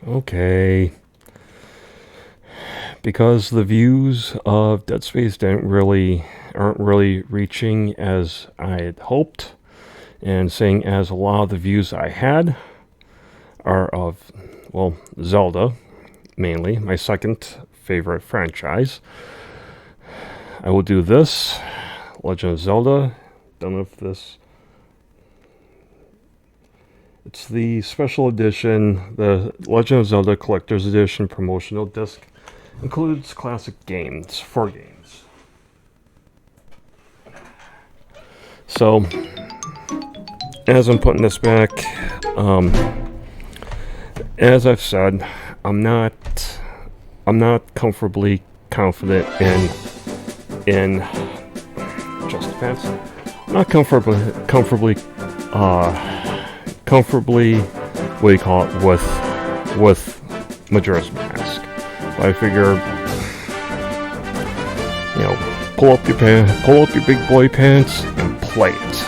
Okay. Because the views of Dead Space aren't really reaching as I had hoped, and seeing as a lot of the views I had are of, well, Zelda, mainly, my second favorite franchise. I will do this, Legend of Zelda. Don't know if this... It's the special edition, the Legend of Zelda Collector's Edition promotional disc. Includes classic games, 4 games. So, as I'm putting this back, as I've said, I'm not comfortably confident in just defense. I'm not comfortably what do you call it with Majora's Mask. I figure, pull up your big boy pants and play it.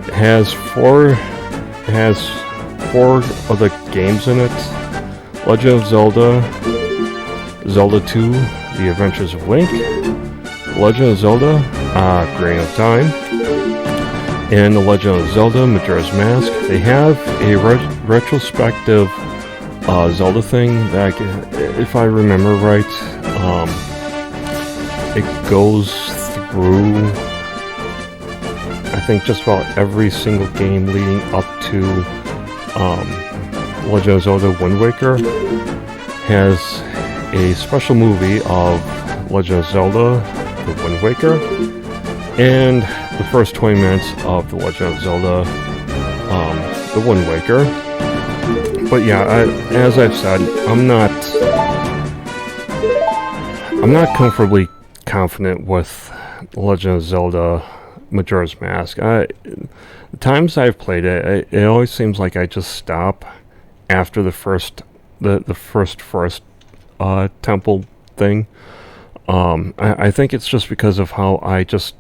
It has four other games in it: Legend of Zelda, Zelda 2, The Adventures of Link, Legend of Zelda, Ocarina of Time, and The Legend of Zelda: Majora's Mask. They have a retrospective Zelda thing that, if I remember right, it goes through, I think, just about every single game leading up to Legend of Zelda Wind Waker. Has a special movie of Legend of Zelda The Wind Waker and the first 20 minutes of The Legend of Zelda The Wind Waker. But yeah, as I've said, I'm not comfortably confident with Legend of Zelda Majora's Mask. The times I've played it, it always seems like I just stop after the first temple thing. I think it's just because of how I just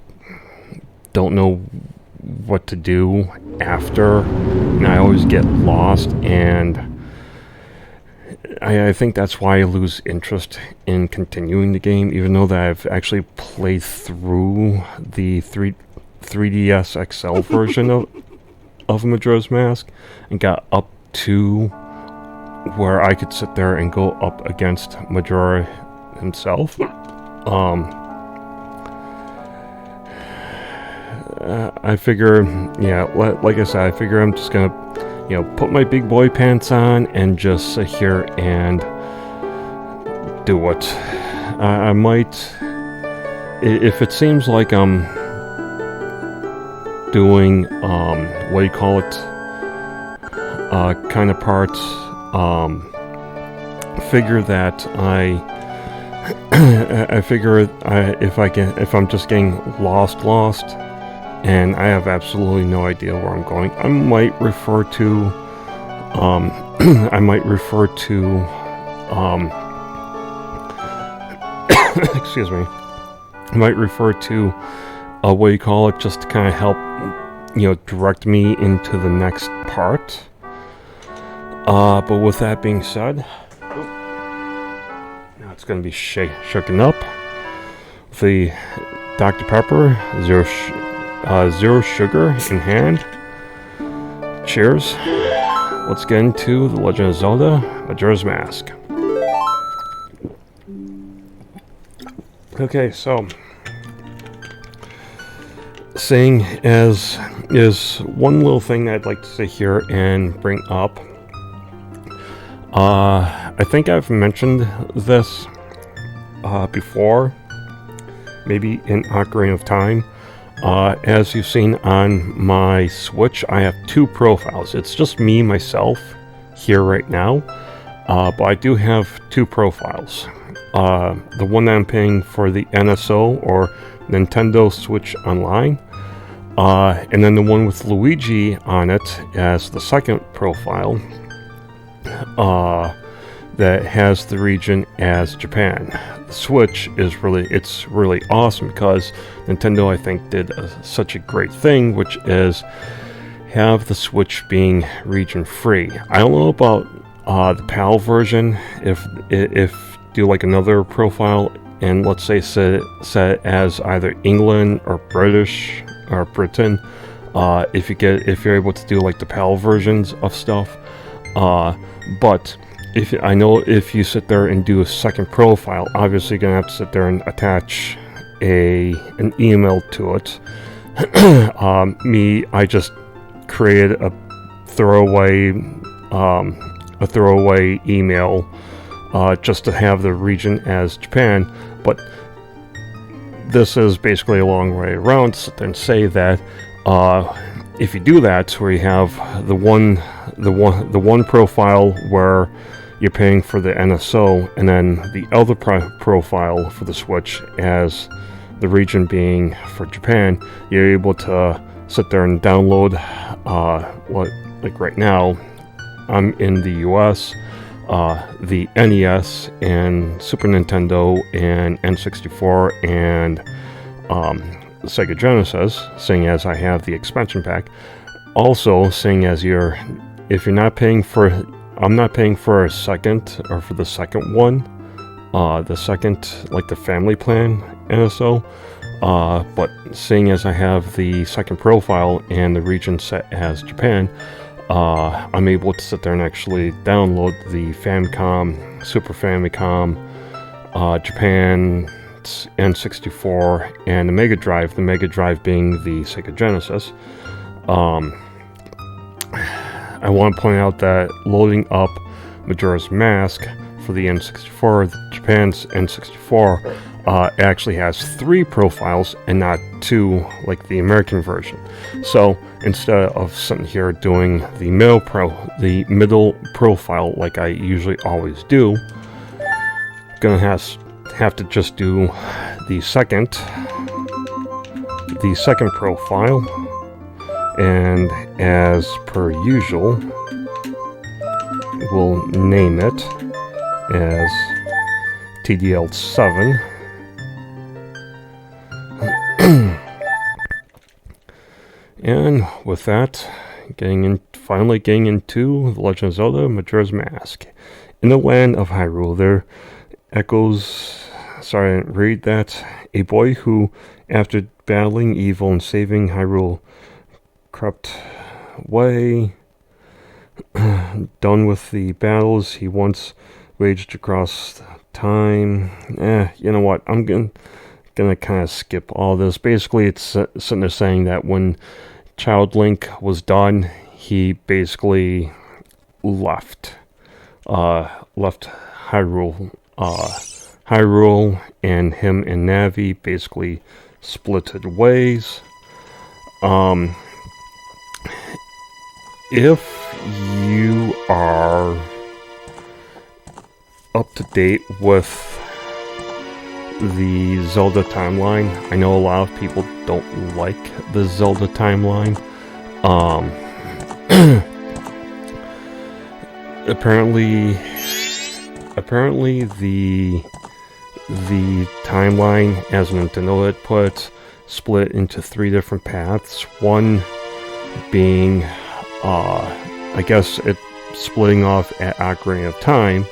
don't know what to do after, and I always get lost, and I think that's why I lose interest in continuing the game, even though that I've actually played through the 3DS XL version of Majora's Mask and got up to where I could sit there and go up against Majora himself. I figure, like I said, I figure I'm just gonna, put my big boy pants on and just sit here and do it. I might, if it seems like I'm doing, what do you call it, kind of parts, figure that I figure if I'm just getting lost, and I have absolutely no idea where I'm going, I might refer to, excuse me, I might refer to, what do you call it, just to kind of help, direct me into the next part. But with that being said, now it's going to be shaken up. The Dr. Pepper, zero sugar in hand. Cheers. Let's get into The Legend of Zelda Majora's Mask. Okay, so saying as is one little thing that I'd like to sit here and bring up. I think I've mentioned this before, maybe in Ocarina of Time. As you've seen on my Switch, I have 2 profiles. It's just me, myself, here right now. But I do have 2 profiles. The one that I'm paying for the NSO, or Nintendo Switch Online. And then the one with Luigi on it as the second profile. That has the region as Japan. The Switch is really awesome because Nintendo, I think, did such a great thing, which is have the Switch being region free. I don't know about the PAL version. If do like another profile and let's say set it as either England or British or Britain. If you're able to do like the PAL versions of stuff. But if you sit there and do a second profile, obviously you're gonna have to sit there and attach an email to it. I just created a throwaway email just to have the region as Japan, but this is basically a long way around to sit there and say that if you do that, where you have the one profile where you're paying for the NSO, and then the other profile for the Switch as the region being for Japan, you're able to sit there and download like right now I'm in the US, the NES and Super Nintendo and N64 and Sega Genesis, seeing as I have the expansion pack. Also, seeing as if you're not paying for, I'm not paying for a second or for the second one, the second like the family plan NSO. But seeing as I have the second profile and the region set as Japan, I'm able to sit there and actually download the Famicom, Super Famicom, Japan N64, and the Mega Drive being the Sega Genesis. I want to point out that loading up Majora's Mask for the N64, Japan's N64, actually has 3 profiles and not 2 like the American version. So instead of sitting here doing the middle profile like I usually always do, gonna have to just do the second profile, and as per usual, we'll name it as TDL7. And with that, finally getting into The Legend of Zelda: Majora's Mask. In the land of Hyrule, there echoes. Sorry, I didn't read that. A boy who, after battling evil and saving Hyrule, crept away. Done with the battles he once waged across time. You know what? I'm gonna kind of skip all this. Basically, it's sitting there saying that when Child Link was done, he basically left Hyrule. Hyrule and him and Navi basically splitted ways. If you are up to date with the Zelda timeline, I know a lot of people don't like the Zelda timeline. Apparently the timeline, as Nintendo had put, split into 3 different paths. One being, I guess it splitting off at Ocarina of Time,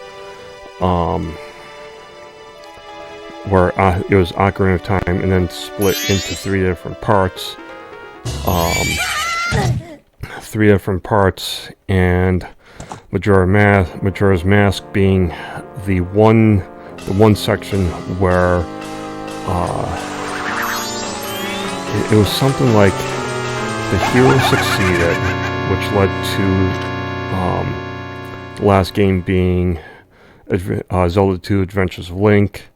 where it was Ocarina of Time, and then split into 3 different parts. 3 different parts, and Majora's Mask being the one section where it was something like the hero succeeded, which led to the last game being Zelda 2: Adventures of Link.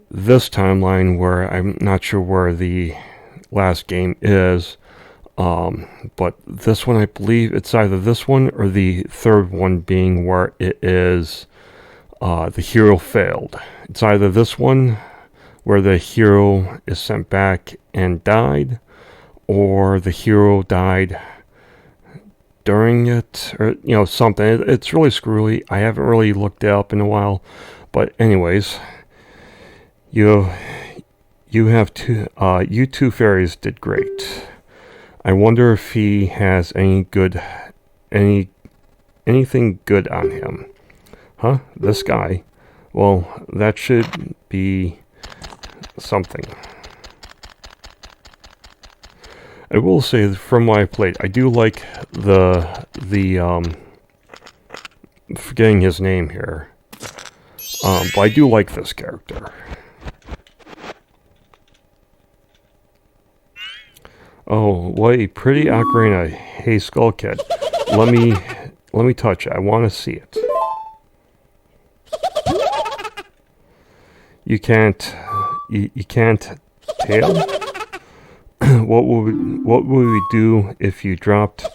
This timeline, where I'm not sure where the last game is, but this one, I believe it's either this one or the third one, being where it is the hero failed. It's either this one where the hero is sent back and died, or the hero died during it, or something. It's really screwy. I haven't really looked it up in a while, but anyways, you two fairies did great. I wonder if he has anything good on him. Huh? This guy? Well, that should be something. I will say that from what I played, I do like the forgetting his name here. But I do like this character. Oh, what a pretty ocarina. Hey, Skull Kid. Let me touch it. I want to see it. You can't tail? What would we do if you dropped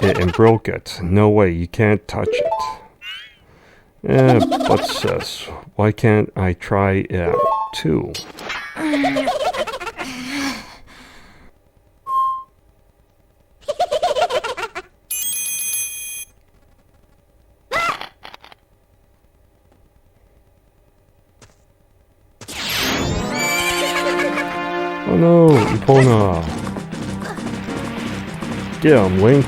it and broke it? No way, you can't touch it. But sis, why can't I try it out too? Oh no, Epona! Get him, Link!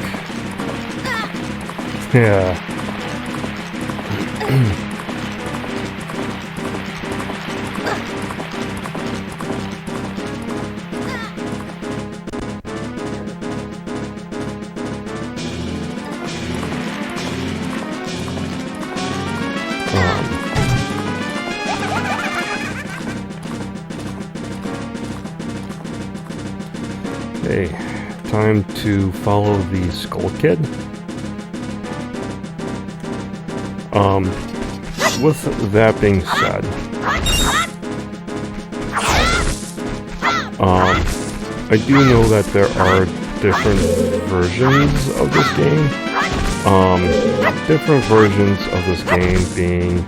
Yeah. Okay, time to follow the Skull Kid. With that being said, I do know that there are different versions of this game. Different versions of this game being,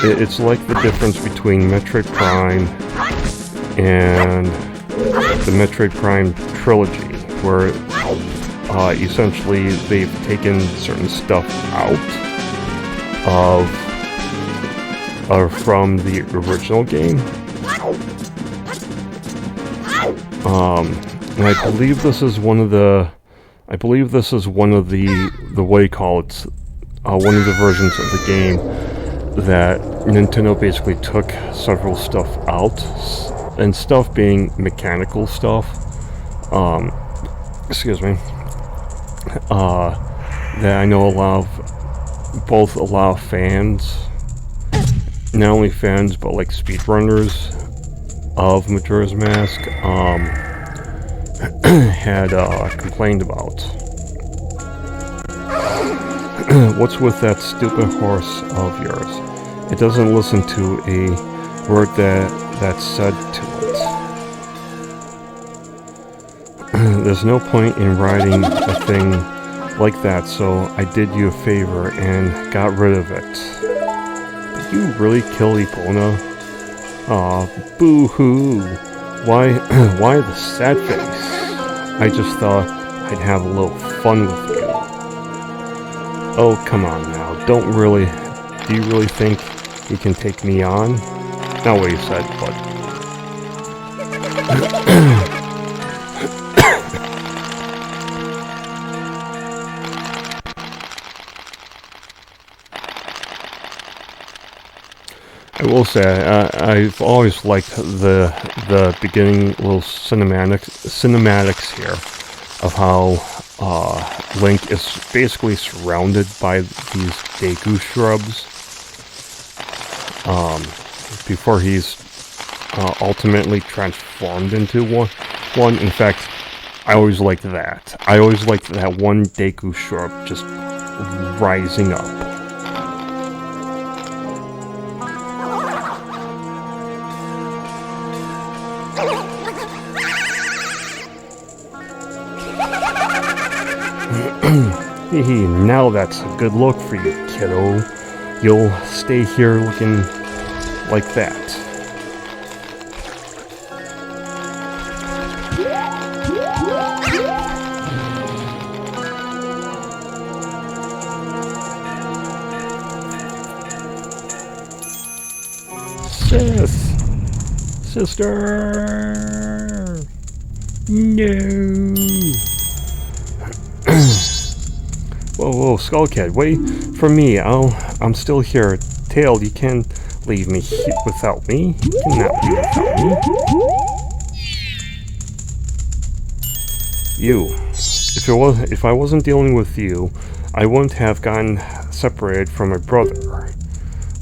it's like the difference between Metroid Prime and the Metroid Prime trilogy, where essentially they've taken certain stuff out from the original game. And I believe this is one of the what do you call it? One of the versions of the game that Nintendo basically took several stuff out, and stuff being mechanical stuff. Excuse me. That I know a lot of fans, not only fans but like speedrunners of Majora's Mask, had complained about. What's with that stupid horse of yours? It doesn't listen to a word that's said to it. There's no point in riding a thing like that, so I did you a favor and got rid of it. Did you really kill Epona? Aw, boo-hoo. Why the sad face? I just thought I'd have a little fun with you. Oh, come on now. Do you really think you can take me on? Not what you said, but... I will say, I've always liked the beginning little cinematics here of how Link is basically surrounded by these Deku shrubs before he's ultimately transformed into one. In fact, I always liked that. I always liked that one Deku shrub just rising up. Now that's a good look for you, kiddo. You'll stay here looking like that. Sis! Sister! No! Whoa, Skullkid, wait for me. I'm still here. Tail, you can't leave me without me. You cannot leave without me. You. If I wasn't dealing with you, I wouldn't have gotten separated from my brother.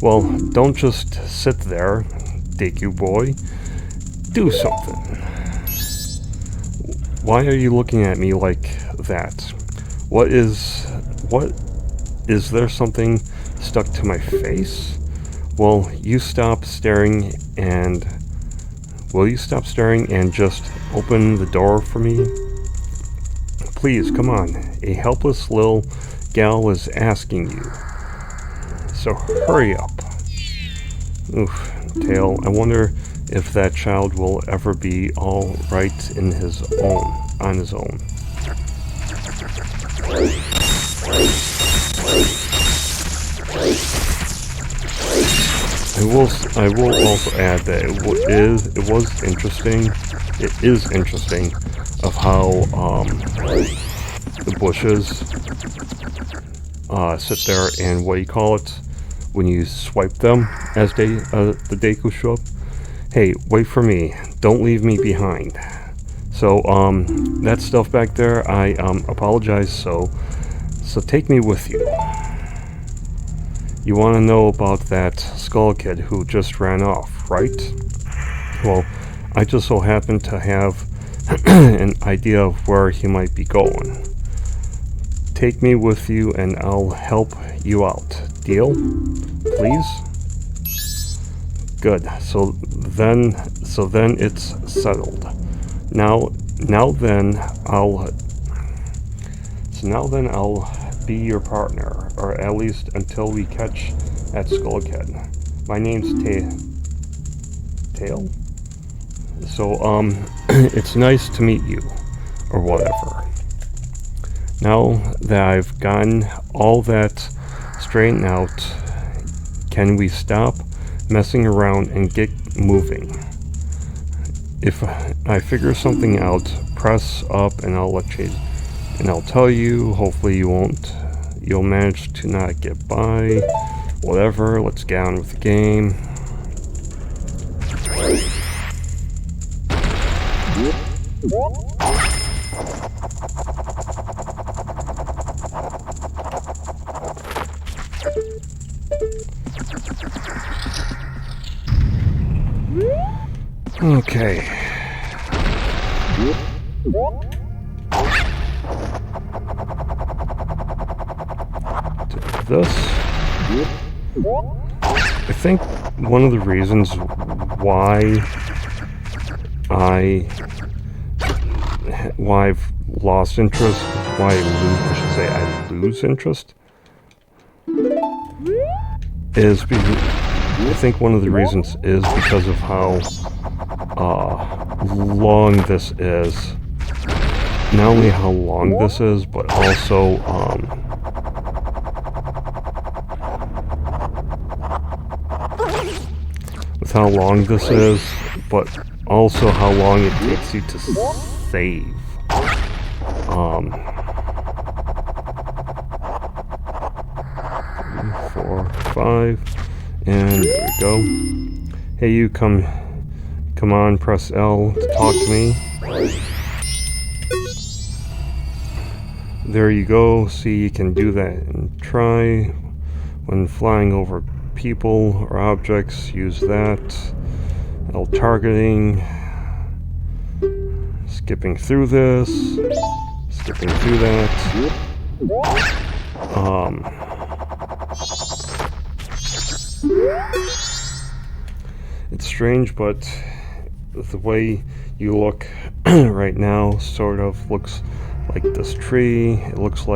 Well, don't just sit there, Deku boy. Do something. Why are you looking at me like that? What is there something stuck to my face? Will you stop staring and just open the door for me? Please, come on. A helpless little gal is asking you. So hurry up. Oof, Tail, I wonder if that child will ever be all right on his own. I will also add that it is interesting of how the bushes sit there and what do you call it when you swipe them as the Deku show up. Hey, wait for me. Don't leave me behind. So that stuff back there, I apologize. So take me with you. You want to know about that Skullkid who just ran off, right? Well, I just so happen to have an idea of where he might be going. Take me with you and I'll help you out. Deal? Please? Good. So then it's settled. Now then I'll be your partner, or at least until we catch that Skullkid. My name's Tail. So it's nice to meet you, or whatever. Now that I've gotten all that straightened out, can we stop messing around and get moving? If I figure something out, press up and I'll tell you. Hopefully you'll manage to not get by. Whatever, let's get on with the game. Okay. This. I think one of the reasons why I've lost interest, I lose interest, is because I think one of the reasons is because of how long this is. Not only how long this is, but also with how long this is, but also how long it takes you to save. 4, 5, and there we go. Hey, you come on, press L to talk to me. There you go. See, you can do that and try when flying over people or objects. Use that. L targeting. Skipping through this. Skipping through that. It's strange, but the way you look right now sort of looks like this tree. It looks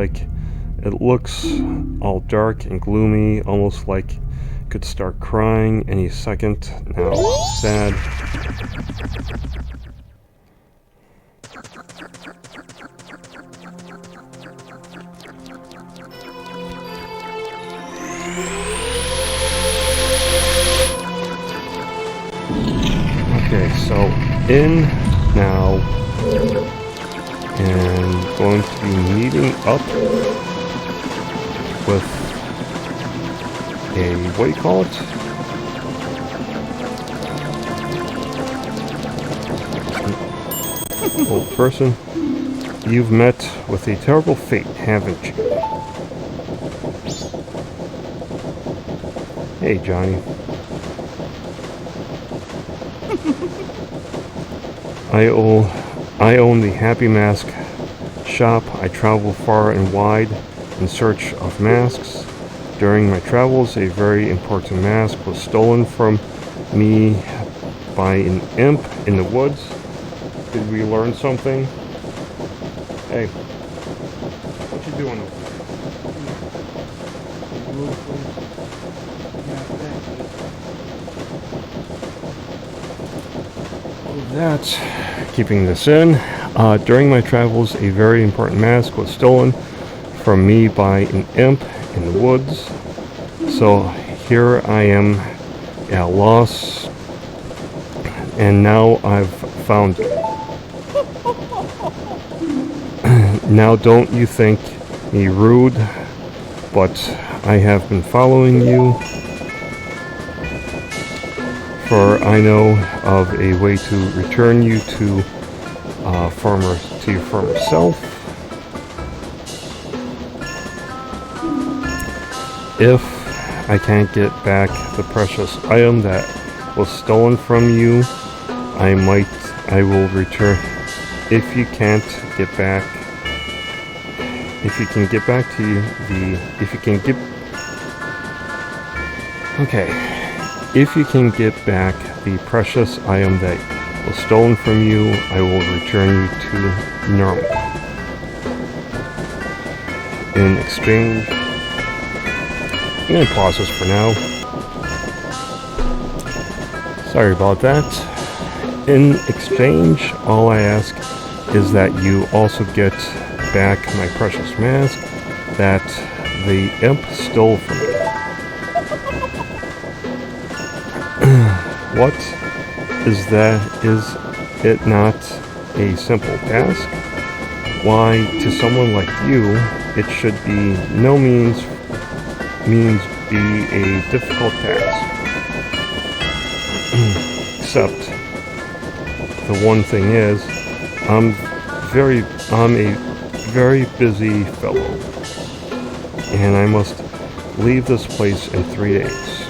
all dark and gloomy, almost like it could start crying any second. Now, sad. So in now, and going to be meeting up with a, what do you call it? Old person. You've met with a terrible fate, haven't you? Hey, Johnny. I own the Happy Mask shop. I travel far and wide in search of masks. During my travels, a very important mask was stolen from me by an imp in the woods. Did we learn something? Hey, what you doing over there? That's keeping this in. During my travels, a very important mask was stolen from me by an imp in the woods. So here I am at a loss, and now I've found it. Now don't you think me rude, but I have been following you, for I know of a way to return you to your former self. If I can't get back the precious item that was stolen from you, I will return. If you can get back the precious item that was stolen from you, I will return you to normal. In exchange, I'm going to pause this for now. Sorry about that. In exchange, all I ask is that you also get back my precious mask that the imp stole from me. What is that? Is it not a simple task? Why, to someone like you, it should be no means be a difficult task. Except the one thing is, I'm a very busy fellow, and I must leave this place in 3 days.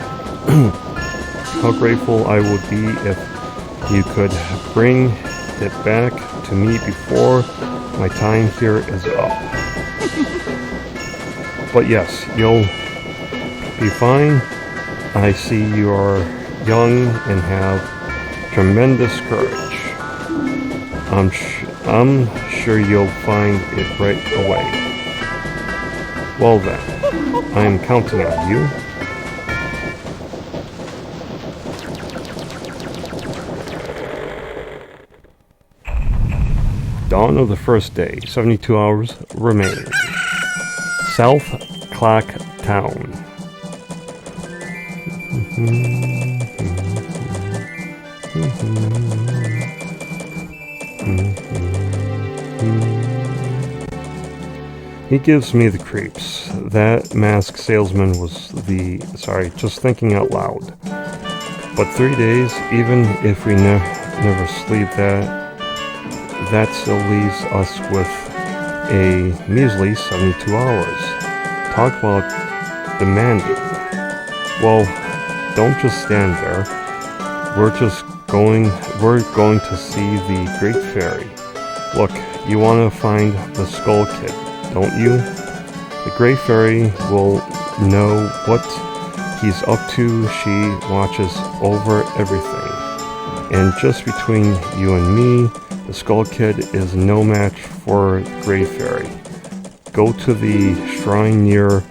How grateful I would be if you could bring it back to me before my time here is up. But yes, you'll be fine. I see you are young and have tremendous courage. I'm sure you'll find it right away. Well then, I am counting on you. Dawn of the first day, 72 hours remain. South Clock Town. He gives me the creeps. That masked salesman was just thinking out loud. But 3 days, even if we never sleep, that still leaves us with a measly 72 hours. Talk about demanding. Well, don't just stand there. We're going to see the Great Fairy. Look, you want to find the Skull Kid, don't you? The Great Fairy will know what he's up to. She watches over everything. And just between you and me, the Skull Kid is no match for the Great Fairy. Go to the shrine near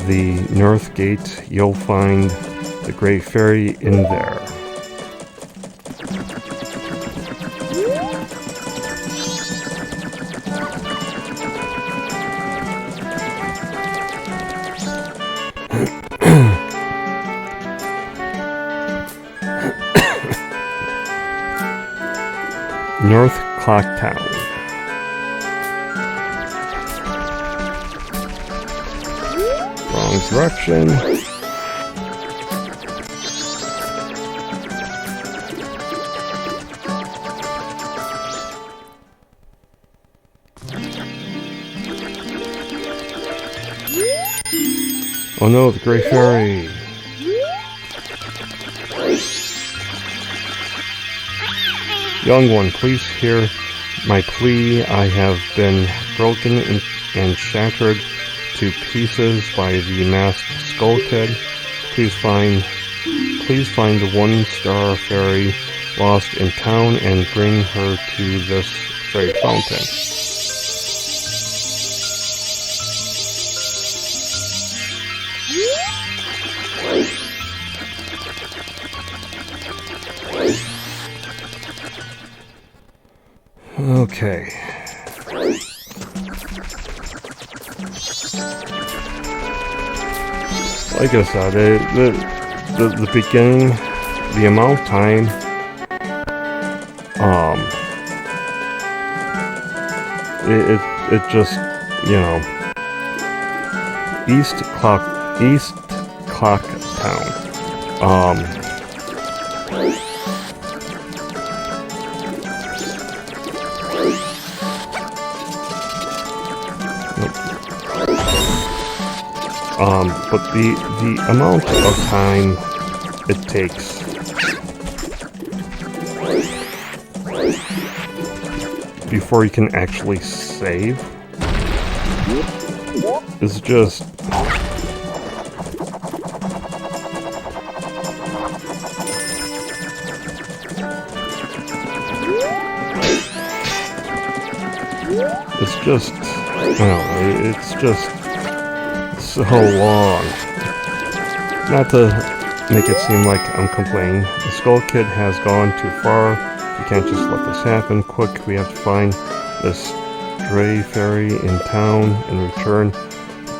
the North Gate. You'll find the Great Fairy in there. North Clock Town. Wrong direction. Oh no, the Gray Fairy! Young one, please hear my plea. I have been broken and shattered to pieces by the masked Skull Kid. Please find the one-star fairy lost in town and bring her to this fairy fountain. Okay. Like I said, the beginning, the amount of time, it just, you know, East Clock Town. But the amount of time it takes before you can actually save is just it's just so long. Not to make it seem like I'm complaining, the Skull Kid has gone too far. We can't just let this happen. Quick, we have to find this Gray Fairy in town and return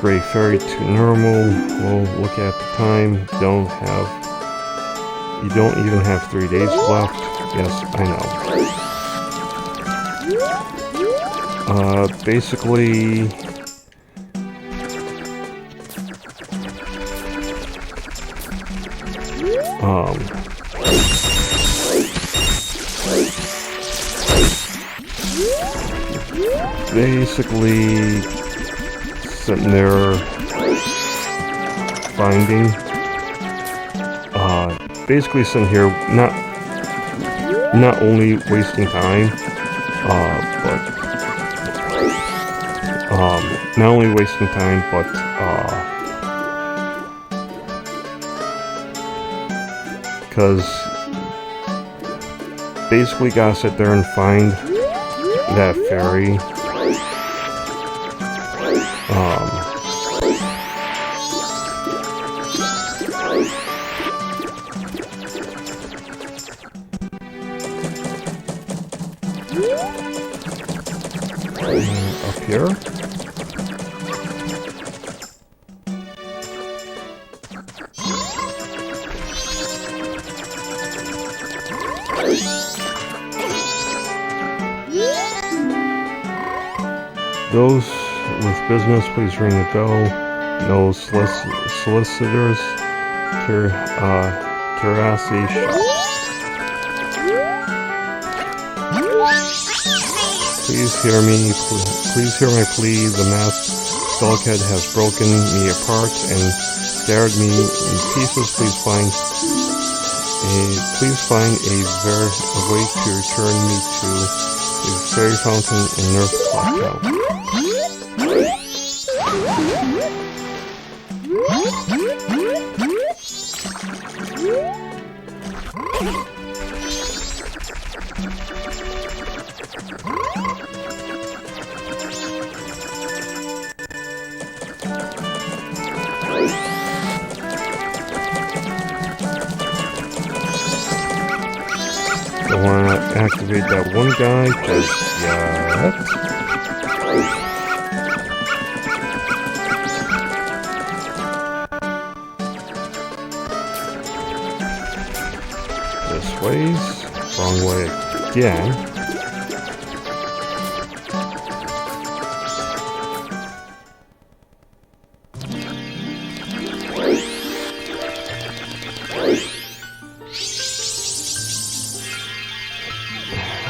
Gray Fairy to normal. Well, look at the time. You don't even have 3 days left. Yes, I know. Basically, sitting there finding, basically sitting here not only wasting time, but not only wasting time, but because basically gotta sit there and find that fairy. Up here. Those with business, please ring the bell. No solicitors. Curiosity shop. Please hear me. Please hear my plea. The masked Skull Kid has broken me apart and scared me in pieces. Please find a way to return me to the fairy fountain in North Clock Town. Don't want to activate that one guy just yet. This ways. Wrong way again.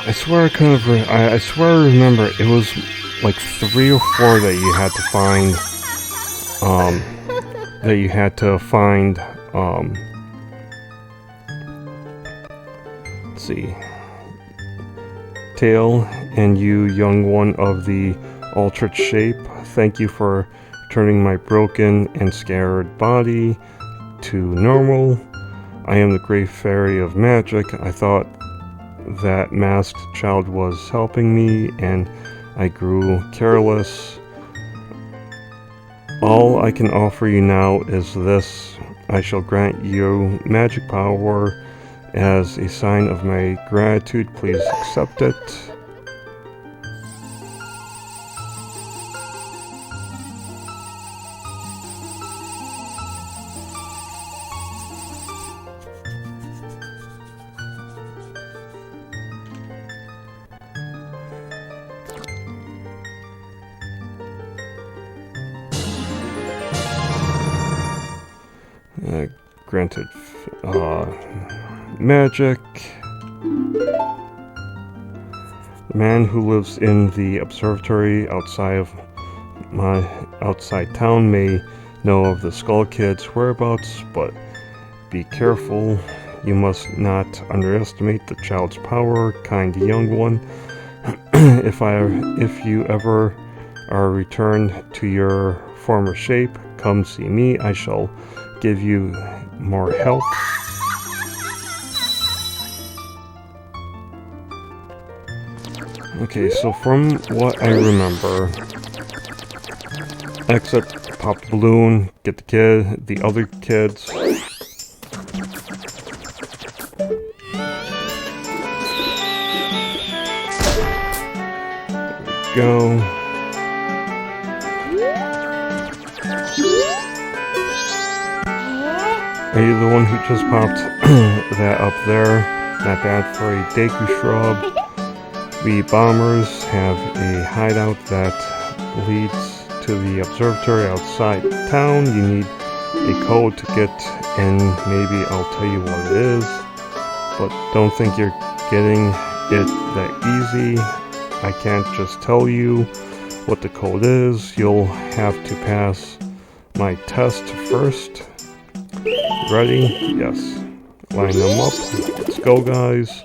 I swear I kind of. I swear I remember it was like 3 or 4 that you had to find. That you had to find. Let's see. Tail and you, young one of the altered shape. Thank you for turning my broken and scared body to normal. I am the great fairy of magic. I thought that masked child was helping me and I grew careless. All I can offer you now is this. I shall grant you magic power as a sign of my gratitude. Please accept it. Granted magic. The man who lives in the observatory outside town may know of the Skull Kid's whereabouts, but be careful. You must not underestimate the child's power, kind young one. If you ever are returned to your former shape, come see me. I shall give you more help. Okay, so from what I remember, exit, pop the balloon, get the other kids. There we go. Are you the one who just popped that up there? Not bad for a Deku shrub. We bombers have a hideout that leads to the observatory outside town. You need a code to get in. Maybe I'll tell you what it is. But don't think you're getting it that easy. I can't just tell you what the code is. You'll have to pass my test first. Ready? Yes. Line them up. Let's go, guys.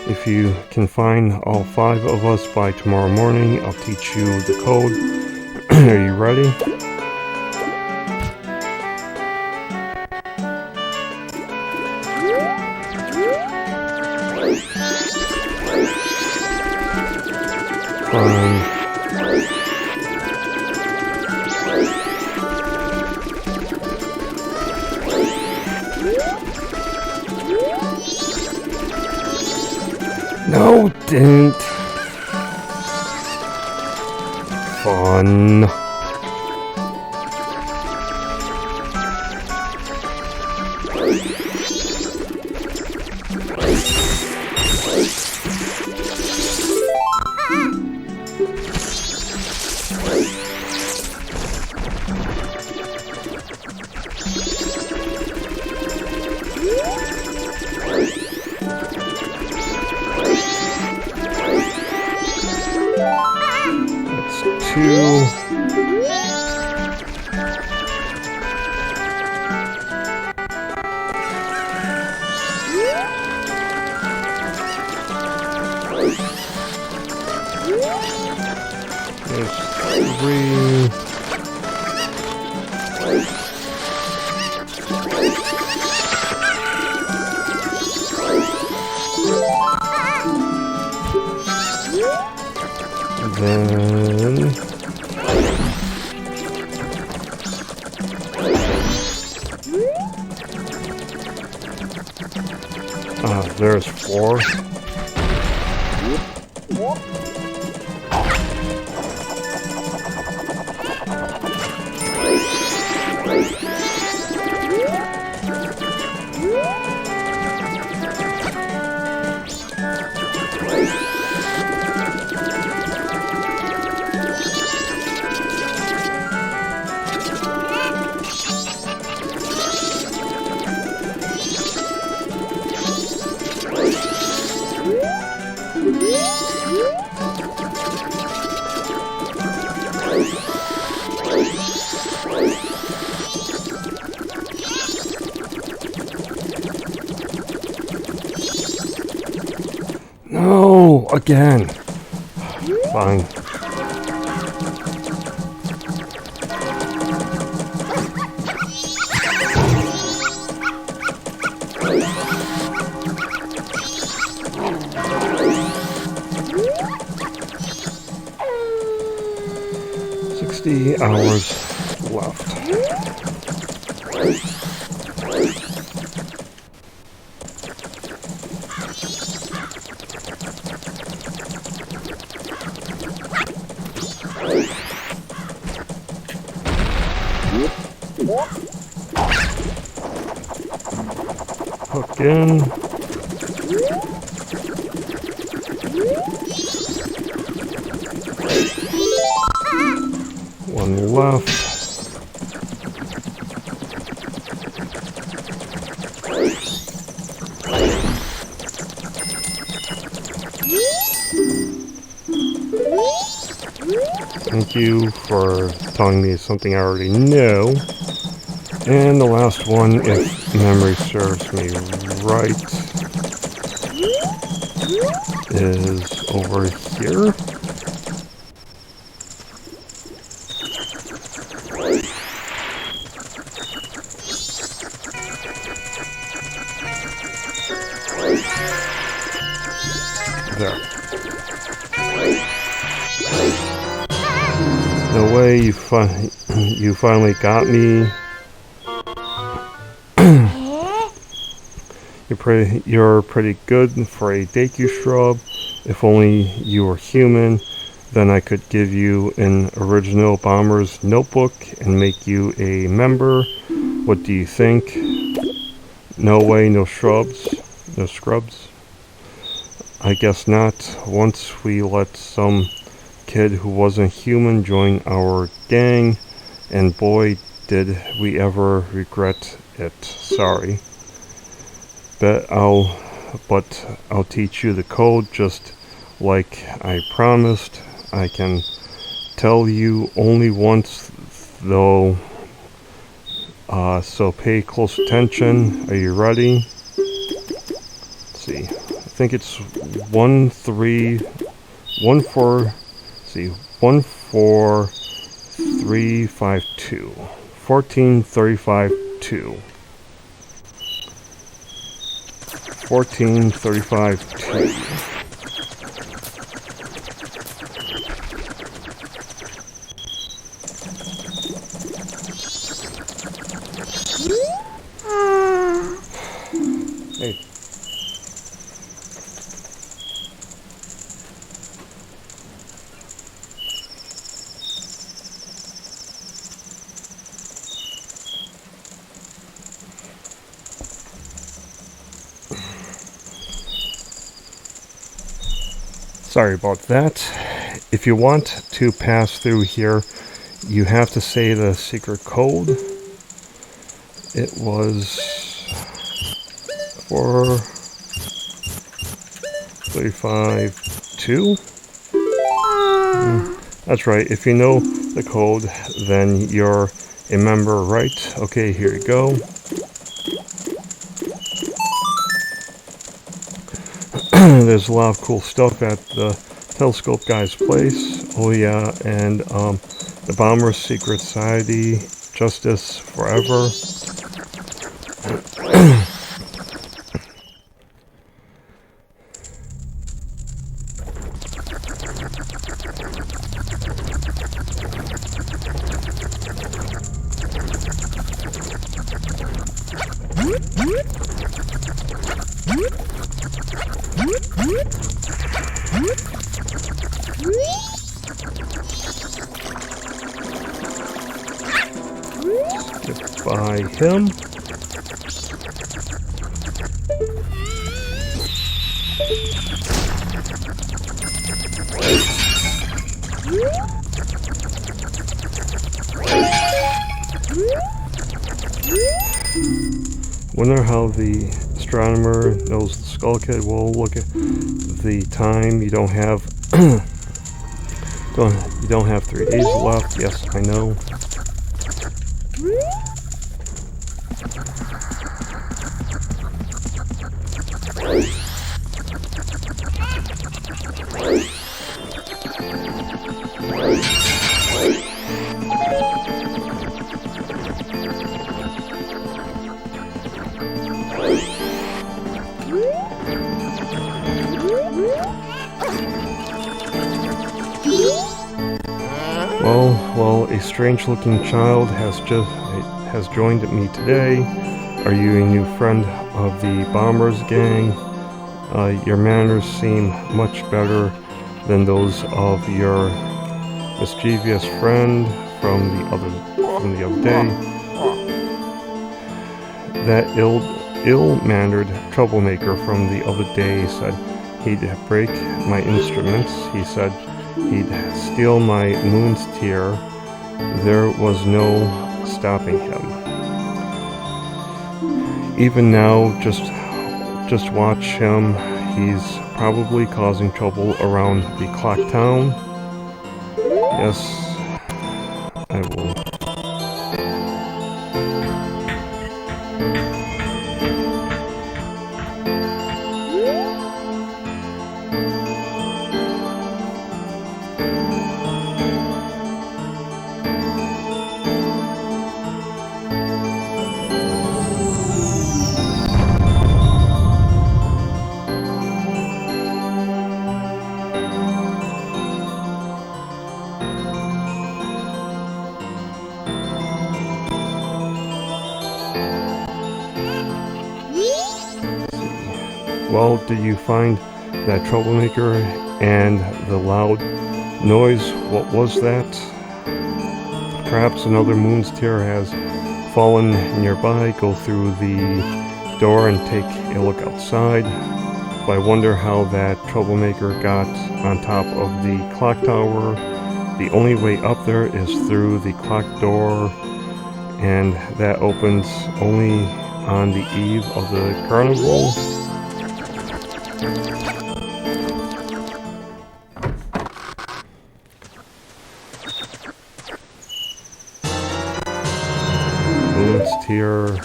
If you can find all 5 of us by tomorrow morning, I'll teach you the code. Are you ready? Fine. No, didn't. Fun. There's 4. No, again. Fine. Hours left. Hook in. One left. Thank you for telling me something I already know. And the last one, if memory serves me right, is over here. There. No way, you finally got me. You're pretty good for a Deku shrub. If only you were human, then I could give you an original Bomber's notebook and make you a member. What do you think? No way, no scrubs. I guess not. Once we let some kid who wasn't human join our gang, and boy, did we ever regret it. Sorry. But I'll teach you the code just like I promised. I can tell you only once though, so pay close attention. Are you ready? Let's see. I think it's 14352. 14352. 14352. Hey. Sorry about that. If you want to pass through here, you have to say the secret code. It was 4352. That's right. If you know the code, then you're a member, right? Okay, here you go. There's a lot of cool stuff at the telescope guy's place. Oh yeah, and the Bomber's Secret Society, Justice Forever. Skip by him. Wonder how the astronomer knows the Skull Kid. Well, look at the time. You don't have you don't have 3 days left. Yes, I know. Well, a strange-looking child has joined me today. Are you a new friend of the Bombers gang? Your manners seem much better than those of your mischievous friend from the other day. That ill-mannered troublemaker from the other day said he'd break my instruments. He said he'd steal my moon's tear. There was no stopping him. Even now, just watch him. He's probably causing trouble around the clock town. Yes, I will. Well, did you find that troublemaker and the loud noise? What was that? Perhaps another moon's tear has fallen nearby. Go through the door and take a look outside. But I wonder how that troublemaker got on top of the clock tower. The only way up there is through the clock door, and that opens only on the eve of the carnival. Moon's tear.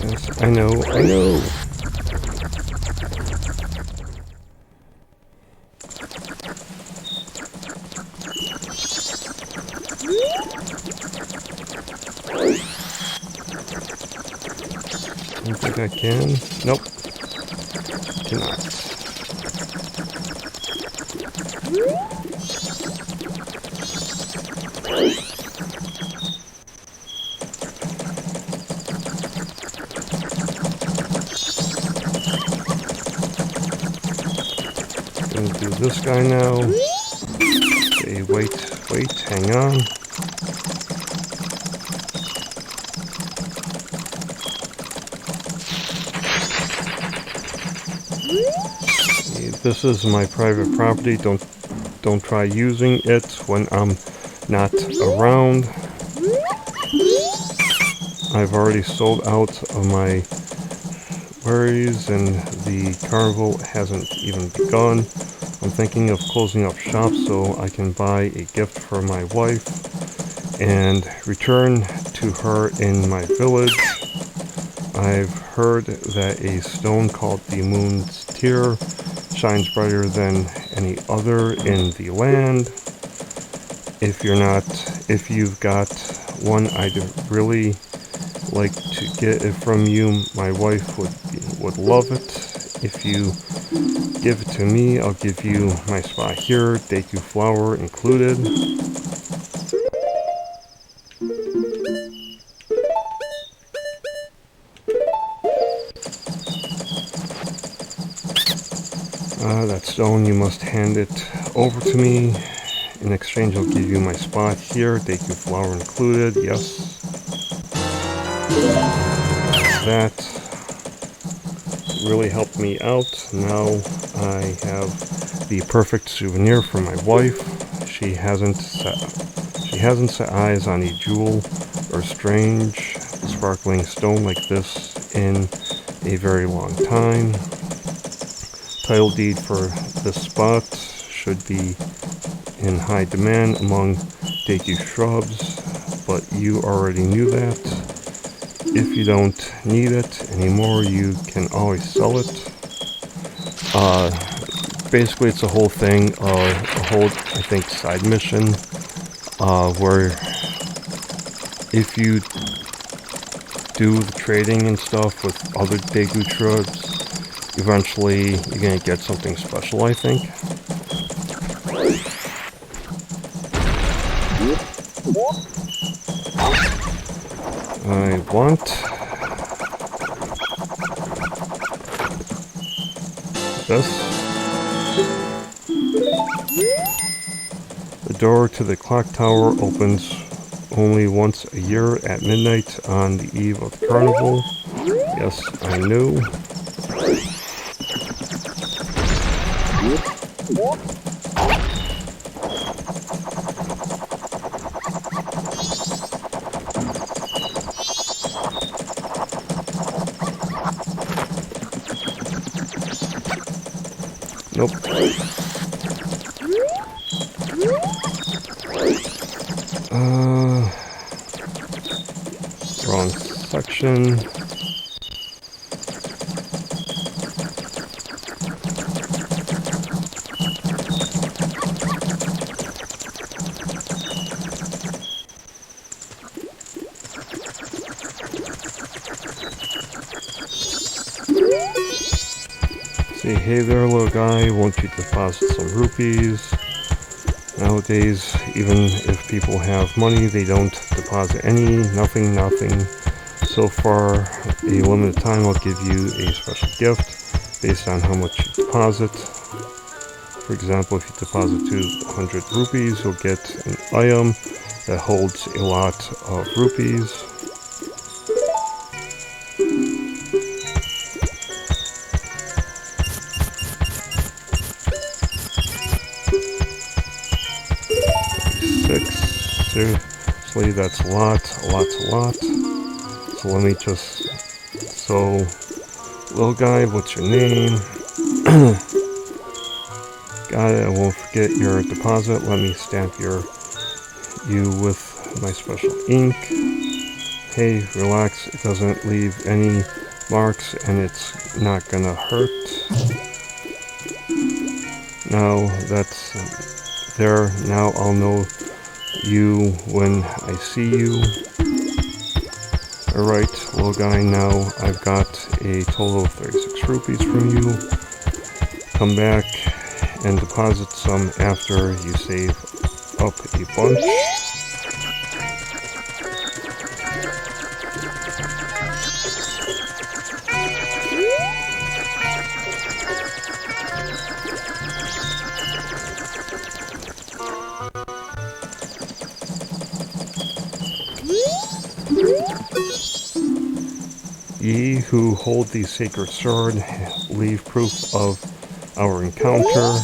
Yes, I know. I think I can. Nope. Cannot. Gonna do this guy now. Okay, wait, hang on. This is my private property. Don't try using it when I'm not around. I've already sold out of my worries and the carnival hasn't even begun. I'm thinking of closing up shop so I can buy a gift for my wife and return to her in my village. I've heard that a stone called the Moon's Tear shines brighter than any other in the land. If you've got one, I'd really like to get it from you. My wife would love it. If you give it to me, I'll give you my spot here, Deku flower included. That stone, you must hand it over to me. In exchange, I'll give you my spot here, Deku flower included, yes. That. really helped me out. Now I have the perfect souvenir for my wife. She hasn't set eyes on a jewel or strange sparkling stone like this in a very long time. Title deed for this spot should be in high demand among Deku shrubs, but you already knew that. If you don't need it anymore, you can always sell it. Basically, it's a whole thing, a whole, I think, side mission, where if you do the trading and stuff with other Deku shrubs, eventually you're gonna get something special, I think. I want this. The door to the clock tower opens only once a year at midnight on the eve of the carnival. Yes, I knew. Nope. Wrong section. Say, hey there, little guy, won't you deposit some rupees? Nowadays, even if people have money, they don't deposit any, nothing. So for a limited time, I'll give you a special gift based on how much you deposit. For example, if you deposit 200 rupees, you'll get an item that holds a lot of rupees. Seriously, that's a lot. So let me just, little guy, what's your name? Got it, I won't forget your deposit. Let me stamp you with my special ink. Hey, relax, it doesn't leave any marks and it's not gonna hurt. Now that's there, now I'll know you when I see you. Alright, little guy, now I've got a total of 36 rupees from you. Come back and deposit some after you save up a bunch. Ye who hold the sacred sword, leave proof of our encounter.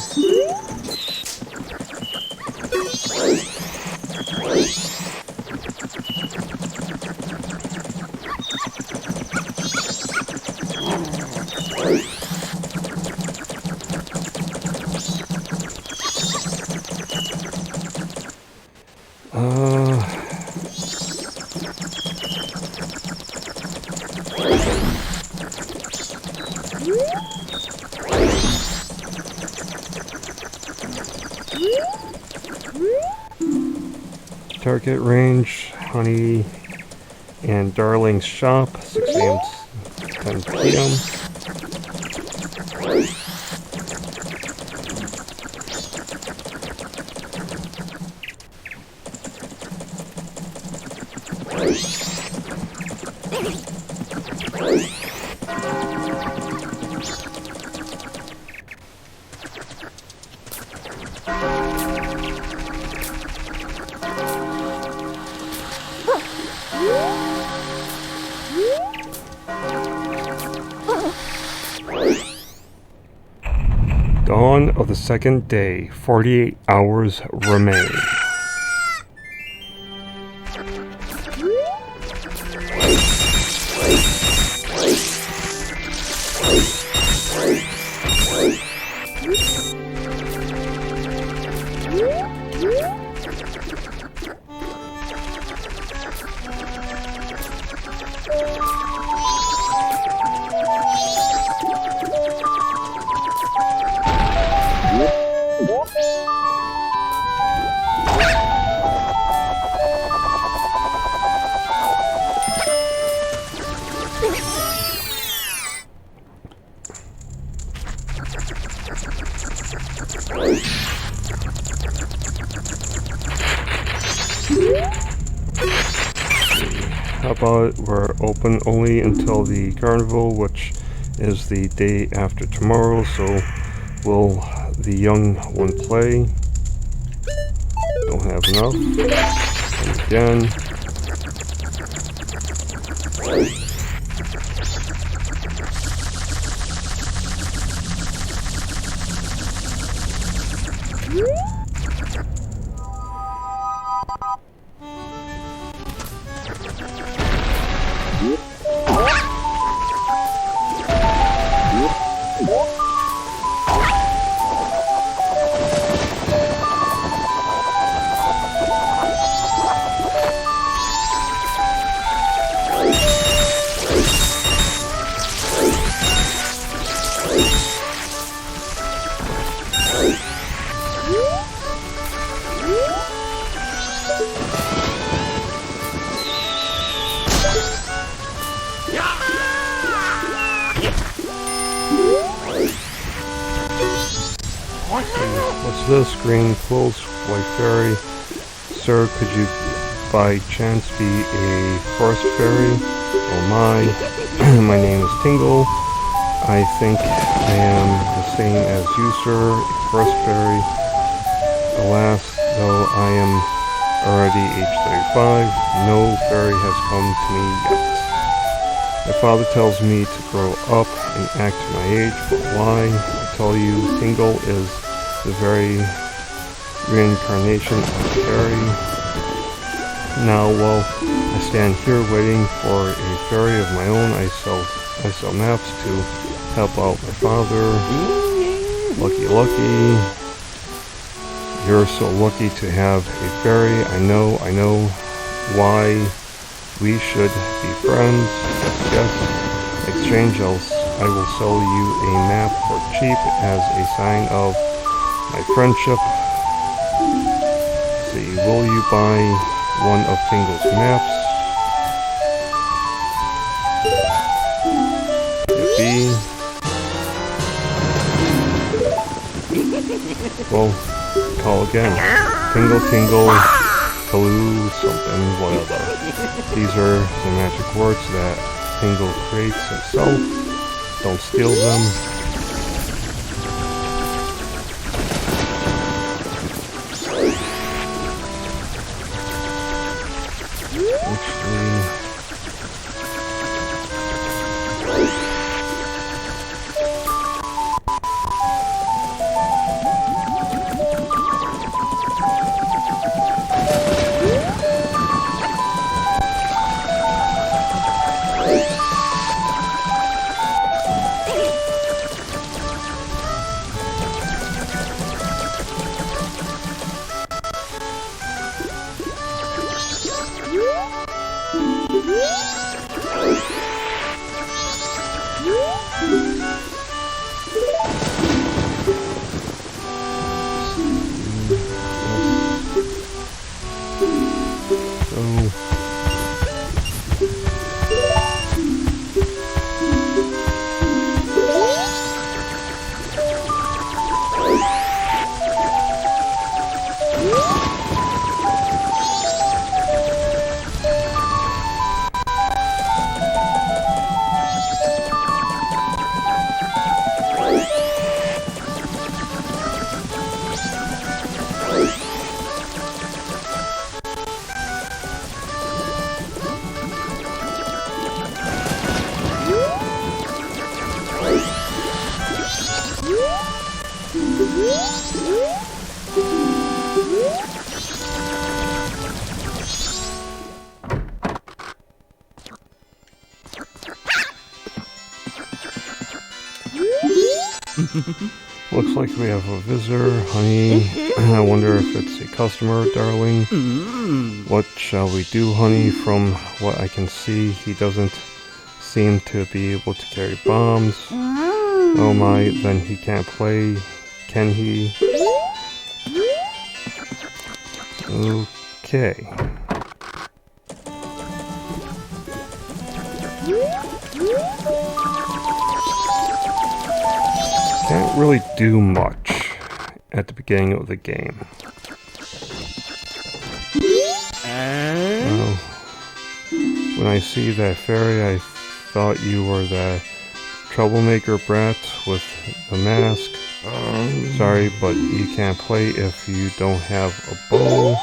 Target range, Honey and Darling's shop, 6 a.m. to 10 p.m. of the second day. 48 hours remain. How about we're open only until the carnival, which is the day after tomorrow, so will the young one play? Don't have enough. And again. What's this? Green clothes, white fairy. Sir, could you by chance be a forest fairy? Oh my. My name is Tingle. I think I am the same as you, sir, a forest fairy. Alas, though I am already age 35, no fairy has come to me yet. My father tells me to grow up and act my age, but why? I tell you, Tingle is the very reincarnation of a fairy. Now, while I stand here waiting for a fairy of my own, I sell maps to help out my father. Lucky, lucky. You're so lucky to have a fairy. I know why we should be friends. Yes. Exchange, I will sell you a map for cheap as a sign of my friendship. See, will you buy one of Tingle's maps? Yippee. Well, call again. Tingle, tingle, hello, something, whatever. These are the magic words that Tingle creates himself. Don't steal them. Looks like we have a visitor, honey. I wonder if it's a customer, darling. What shall we do, honey? From what I can see, he doesn't seem to be able to carry bombs. Oh my, then he can't play, can he? Okay. Can't really do much at the beginning of the game. Well, when I see that fairy, I thought you were the troublemaker brat with the mask. Sorry, but you can't play if you don't have a bow.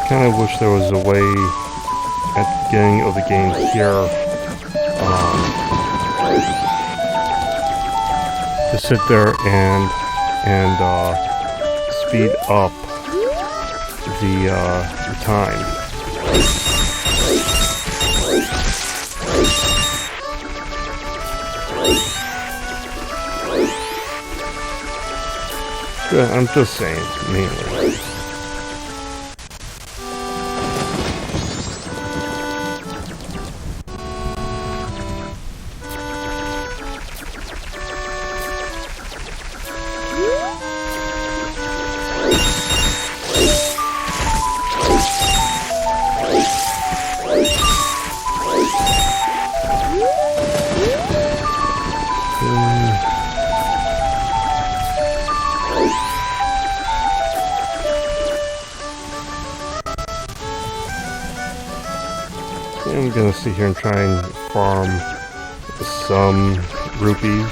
Kind of wish there was a way at the beginning of the game here to sit there and speed up the time. Yeah, I'm just saying, mainly. I'm gonna sit here and try and farm some rupees.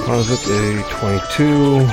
Deposit a 22.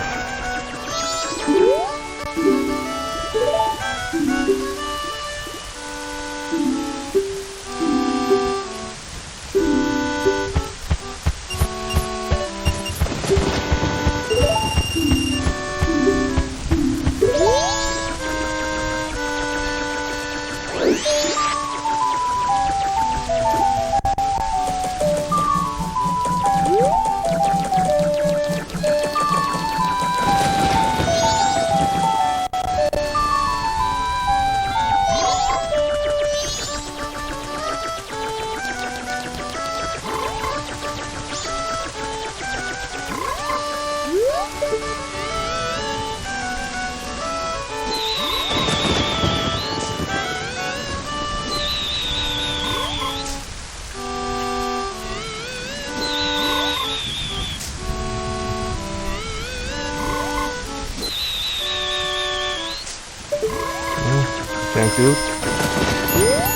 Thank you.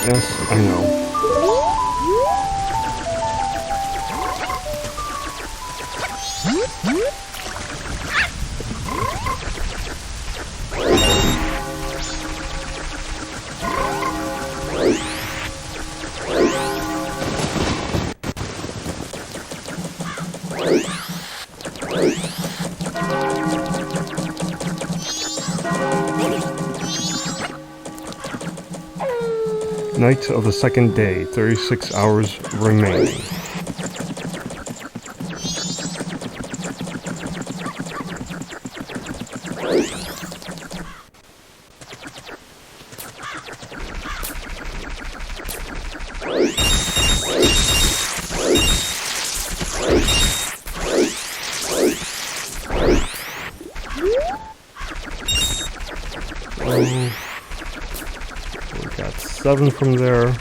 Yes, I know. Night of the second day, 36 hours remaining. We got 7 from there.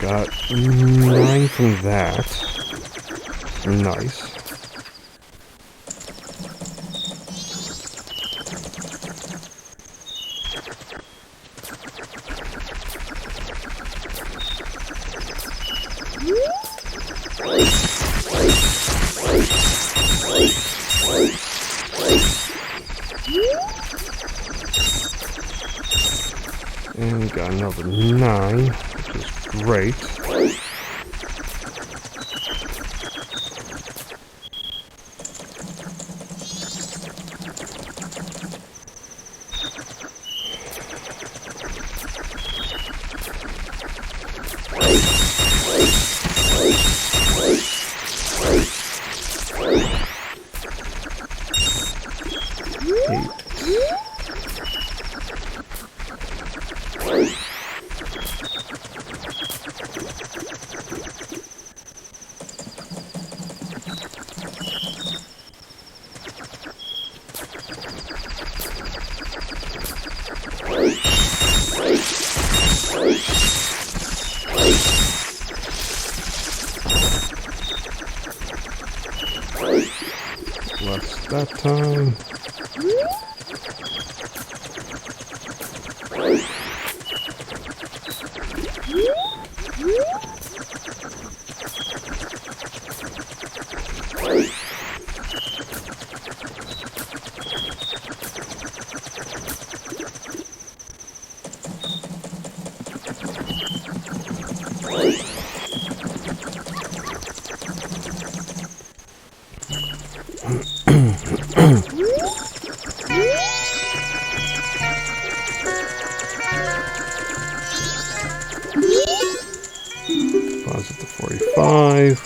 Got 9 from that. Nice. And we got another 9, which is great. Less that time. Deposit the 45.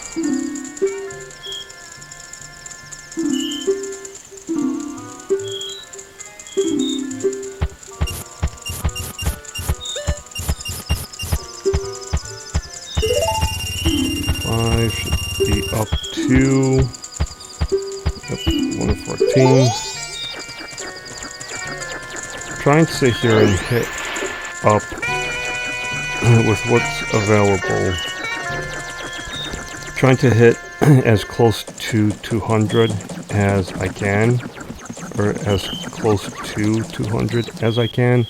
Should be up to 114. Trying to sit here and hit up with what's available. Trying to hit as close to 200 as I can, or as close to 200 as I can.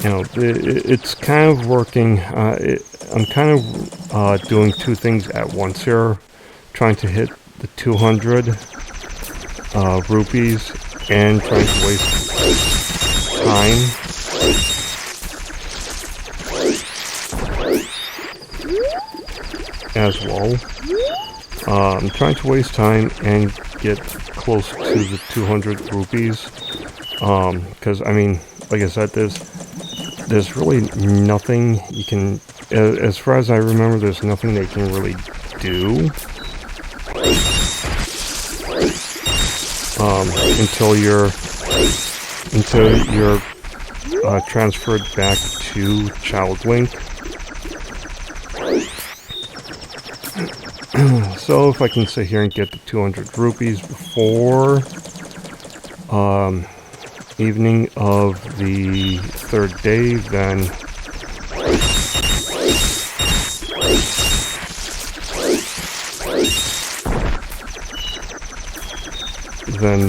You know, it's kind of working. I'm kind of doing 2 things at once here, trying to hit the 200 rupees and trying to waste time. As well. I'm trying to waste time and get close to the 200 rupees. Because, I mean, like I said, there's really nothing you can, as far as I remember, there's nothing they can really do until you're transferred back to Child Link. So if I can sit here and get the 200 rupees before evening of the 3rd day, then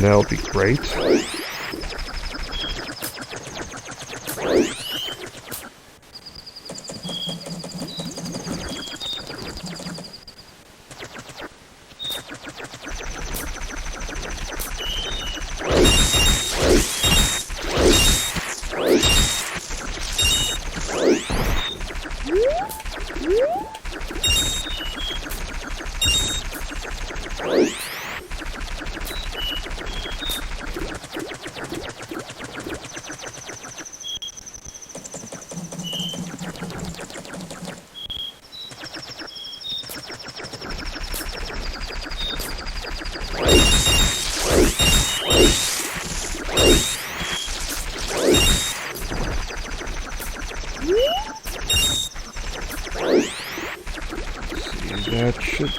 that'll be great.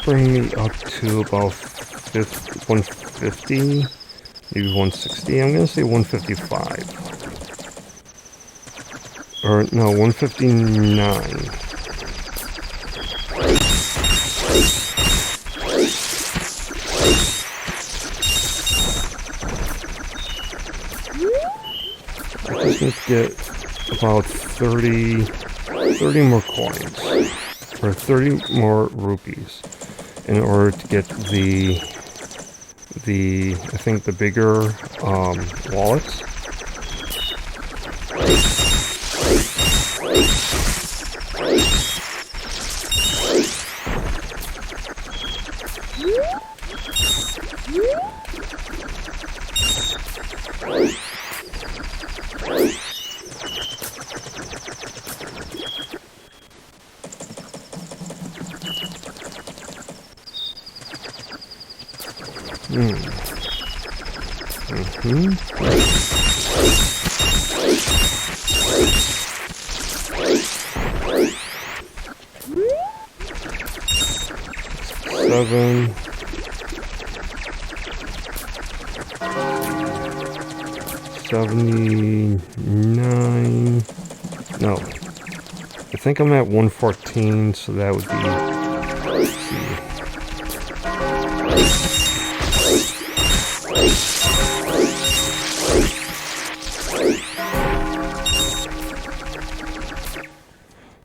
bring me up to about 150, maybe 160. I'm gonna say 155. Or no, 159. I just need to get about 30 more coins, or 30 more rupees, in order to get the I think the bigger wallets. Seven. 79. No. I think I'm at 114, so that would be. Let's see.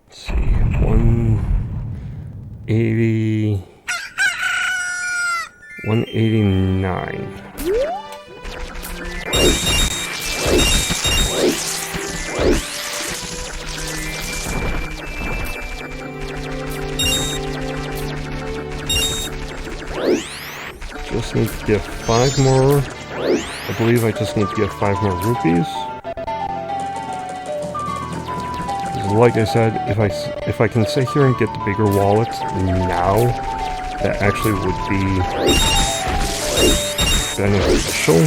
Let's see. 180. 189. Just need to get 5 more. I believe I just need to get 5 more rupees. Like I said, if I can sit here and get the bigger wallet now, that actually would be beneficial.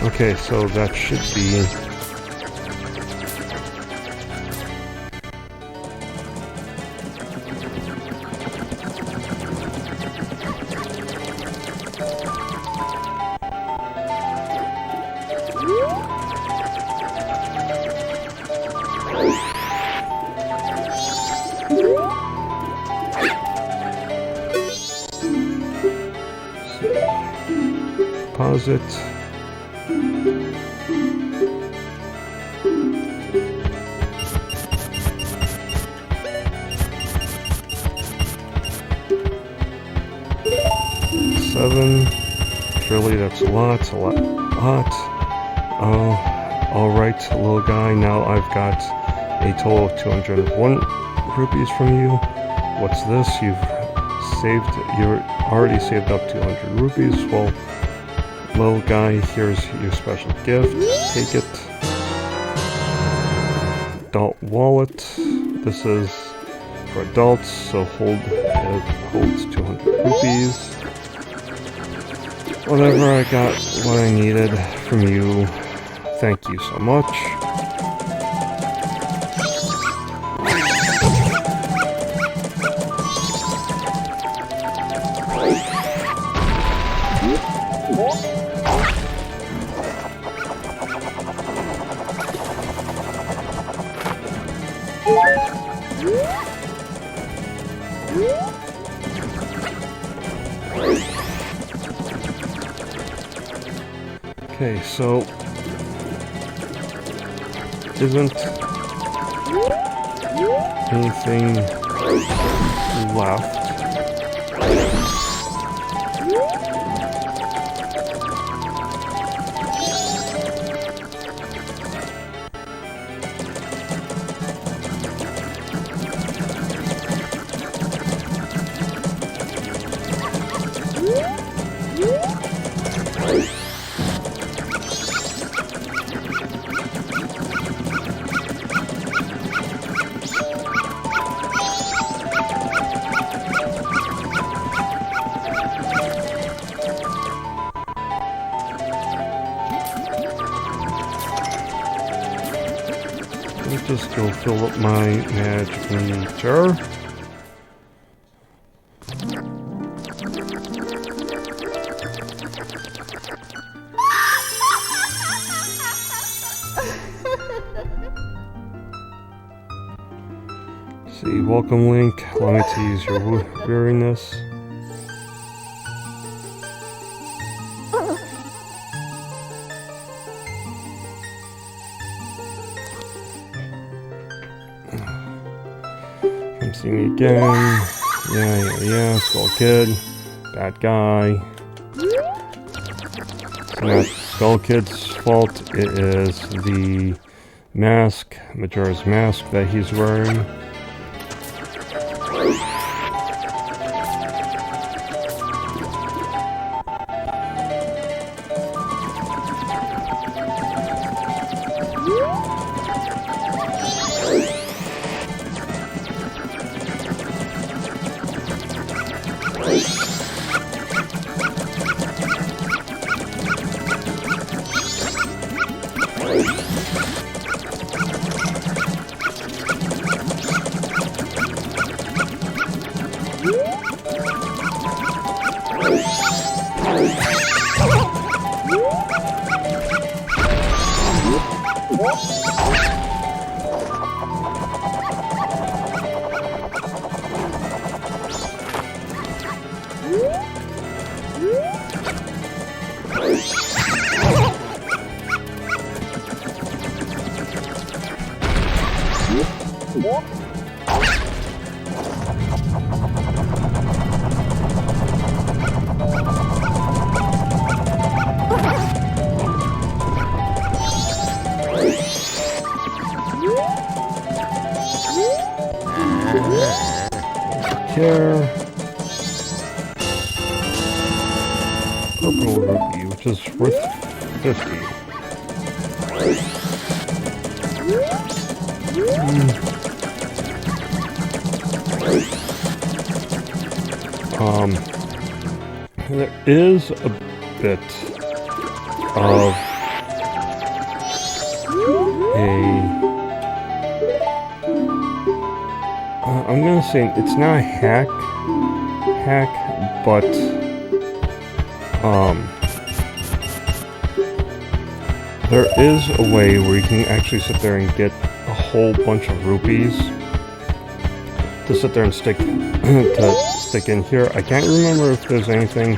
Okay, so that should be. Deposit. $7. Surely that's a lot. Oh, alright, little guy. Now I've got a total of 201 rupees from you. What's this? You already saved up 200 rupees. Well, little guy, here's your special gift. Take it. Adult wallet. This is for adults, so it holds 200 rupees. Whatever, I got what I needed from you. Thank you so much. Okay, so isn't anything left? go fill up my magic meter. See, welcome Link. Allow me to use your weariness. Come see me again. Yeah, Skull Kid. Bad guy. It's not Skull Kid's fault, it is the mask, Majora's mask that he's wearing. Purple rupee, which is worth 50. There is a bit of I'm gonna say it's not a hack, but there is a way where you can actually sit there and get a whole bunch of rupees to sit there and stick in here. I can't remember if there's anything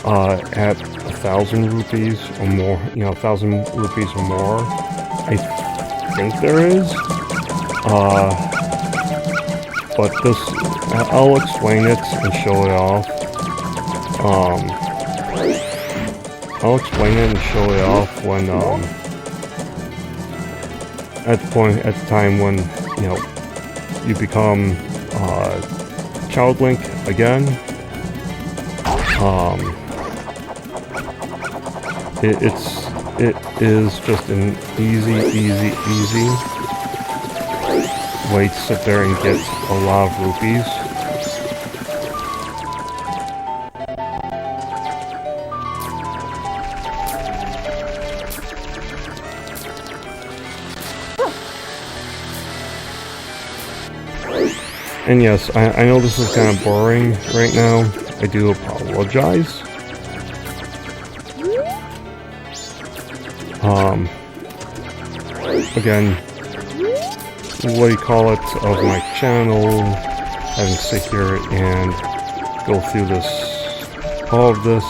at 1,000 rupees or more, 1,000 rupees or more. I think there is. But this, I'll explain it and show it off. I'll explain it and show it off when, at the time when, you become, Child Link again. It is just an easy way to sit there and get a lot of rupees. And yes, I know this is kind of boring right now. I do apologize. Again, what do you call it, of my channel, having to sit here and go through all of this,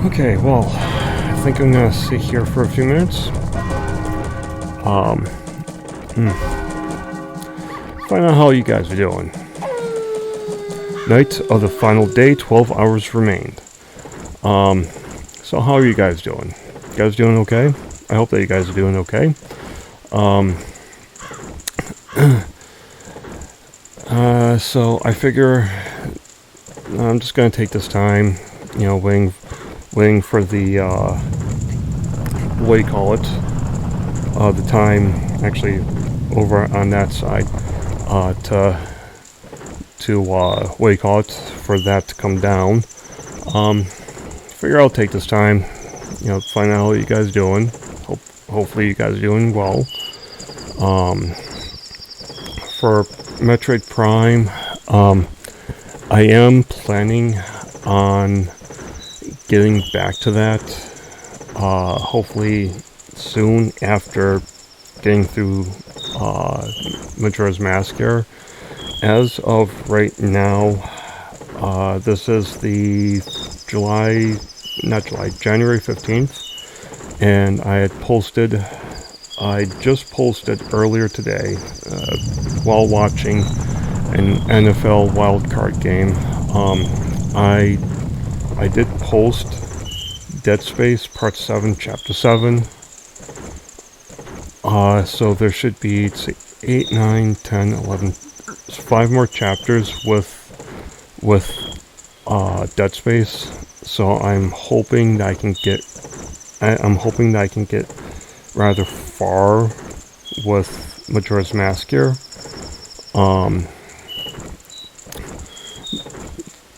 Okay, well, I think I'm gonna sit here for a few minutes. Find out how you guys are doing. Night of the final day, 12 hours remained. So how are you guys doing? You guys doing okay? I hope that you guys are doing okay. So I figure I'm just gonna take this time, you know, waiting for the what do you call it? The time actually over on that side to what do you call it, for that to come down. Figure I'll take this time, you know, find out how you guys doing. Hopefully you guys are doing well. For Metroid Prime, I am planning on getting back to that, hopefully soon after getting through Majora's Mask here. As of right now, this is the January 15th, and I just posted earlier today, while watching an NFL wildcard game. I did post Dead Space Part 7, Chapter 7. So there should be, let's see, 8, 9, 10, 11, 5 more chapters with Dead Space. So I'm hoping that I can get rather far with Majora's Mask here.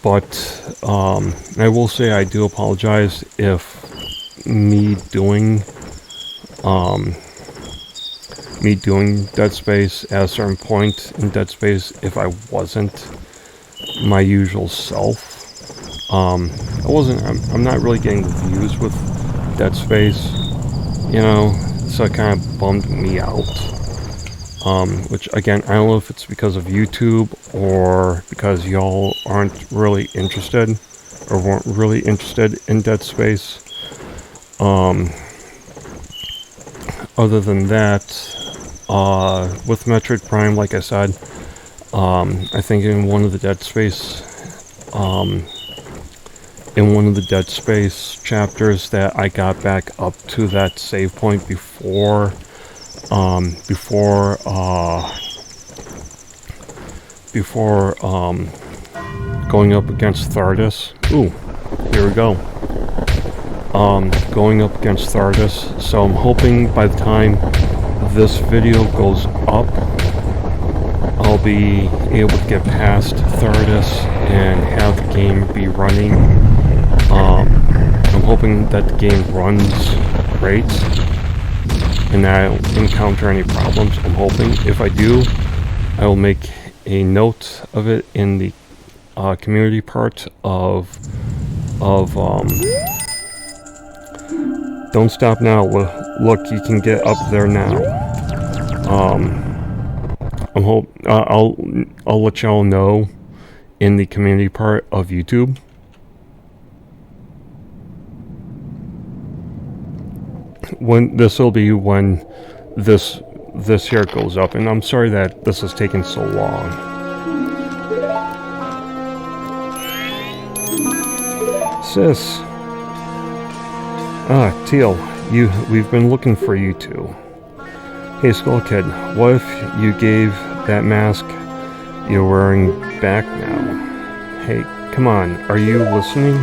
But I will say I do apologize if me doing Dead Space at a certain point in Dead Space, if I wasn't my usual self. I'm not really getting the views with Dead Space, you know, so it kind of bummed me out. Which again, I don't know if it's because of YouTube or because y'all aren't really interested or weren't really interested in Dead Space. Other than that, with Metroid Prime, like I said, I think in one of the Dead Space chapters that I got back up to that save point before going up against Thardus. Ooh, here we go. Going up against Thardus. So I'm hoping by the time this video goes up, I'll be able to get past Thardus and have the game be running. I'm hoping that the game runs great and that I don't encounter any problems. I'm hoping. If I do, I will make a note of it in the community part of Don't Stop Now. Look, you can get up there now. I'll let y'all know in the community part of YouTube. When this will be when this here goes up, and I'm sorry that this has taken so long. Sis. Teal, we've been looking for you two. Hey, Skull Kid, what if you gave that mask you're wearing back now? Hey, come on, are you listening?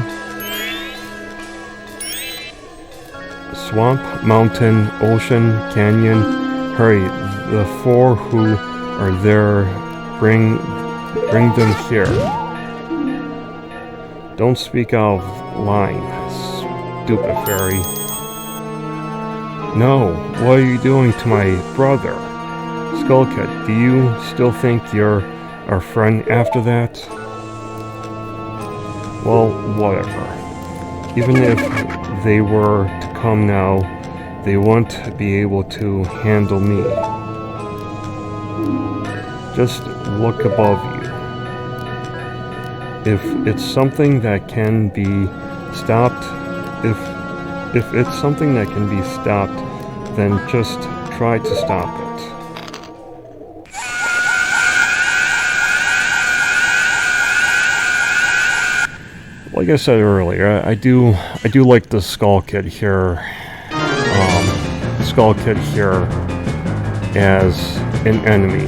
Swamp, mountain, ocean, canyon, hurry, the four who are there, bring them here. Don't speak out of line, stupid fairy. No, what are you doing to my brother? Skullkid, do you still think you're our friend after that? Well, whatever. Even if they were to come now, they won't be able to handle me. Just look above you. If it's something that can be stopped, If it's something that can be stopped, then just try to stop it. Like I said earlier, I do like the Skull Kid here. Skull Kid here as an enemy.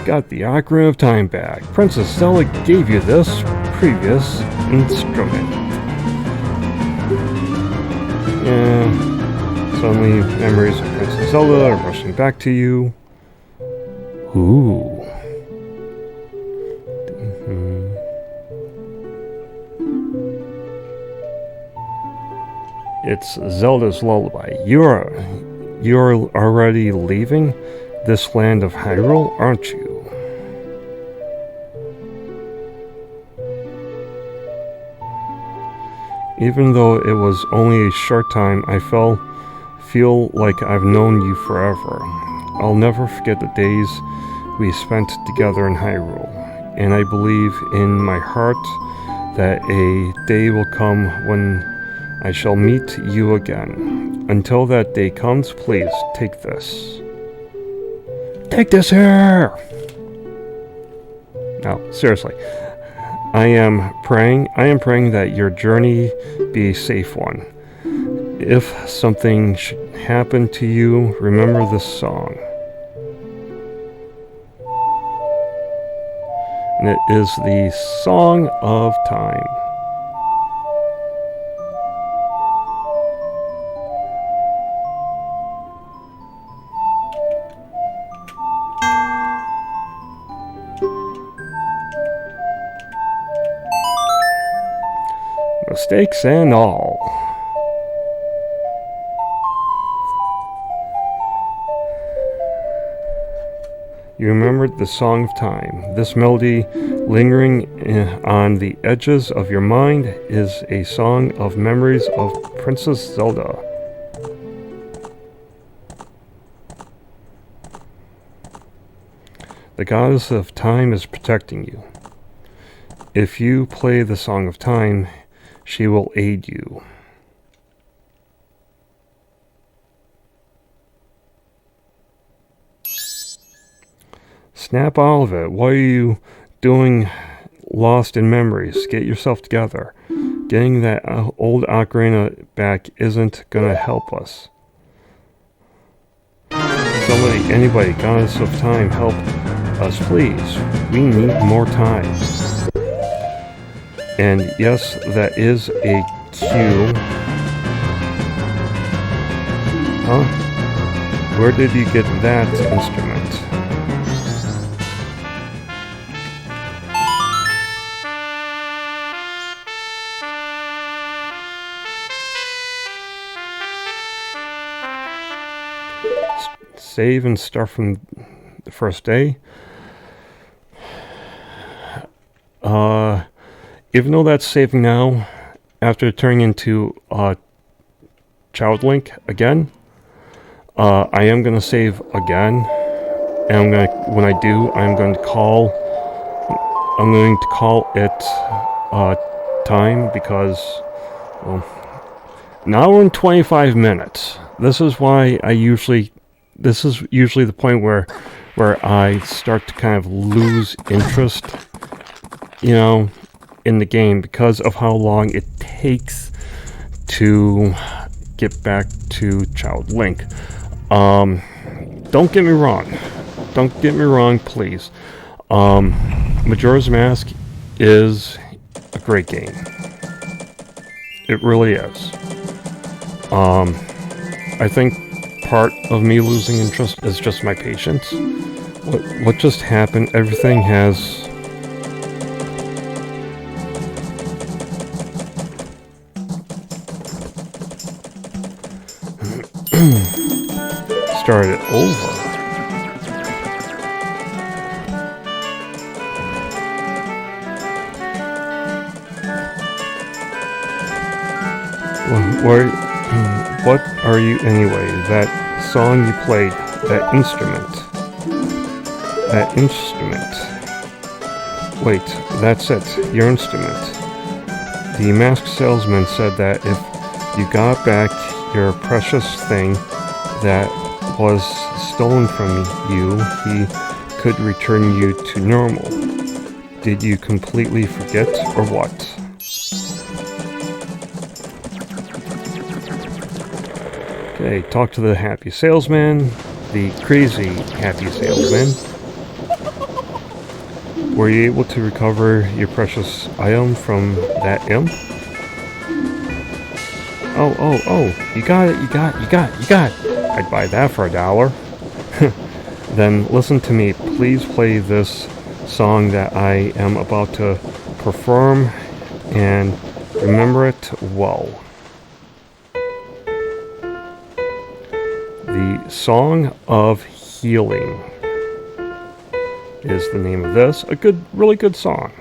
Got the Ocarina of Time back. Princess Zelda gave you this previous instrument. Yeah. Suddenly, memories of Princess Zelda are rushing back to you. Ooh. It's Zelda's lullaby. You're already leaving this land of Hyrule, aren't you? Even though it was only a short time, I feel like I've known you forever. I'll never forget the days we spent together in Hyrule, and I believe in my heart that a day will come when I shall meet you again. Until that day comes, please take this. Take this here! No, seriously. I am praying that your journey be a safe one. If something should happen to you, remember this song. And it is the Song of Time. Mistakes and all. You remembered the Song of Time. This melody, lingering on the edges of your mind, is a song of memories of Princess Zelda. The goddess of time is protecting you. If you play the Song of Time, she will aid you. Snap out of it. What are you doing lost in memories? Get yourself together. Getting that old ocarina back isn't gonna help us. Somebody, anybody, goddess of time, help us, please. We need more time. And yes, that is a cue. Huh? Where did you get that instrument? Save and start from the first day. Even though that's saving now, after turning into Child Link again, I am gonna save again, and when I do, I'm going to call it time, because now we're in 25 minutes. This is usually the point where I start to kind of lose interest, in the game, because of how long it takes to get back to Child Link. Don't get me wrong, please. Majora's Mask is a great game. It really is. I think part of me losing interest is just my patience. What just happened? Everything has started over. What are you anyway? That song you played, that instrument. That instrument. Wait, that's it, your instrument. The masked salesman said that if you got back your precious thing that was stolen from you, he could return you to normal. Did you completely forget, or what? Okay, talk to the happy salesman, the crazy happy salesman. Were you able to recover your precious item from that imp? Oh, you got it. I'd buy that for $1. Then listen to me, please play this song that I am about to perform and remember it well. The Song of Healing is the name of this. A really good song.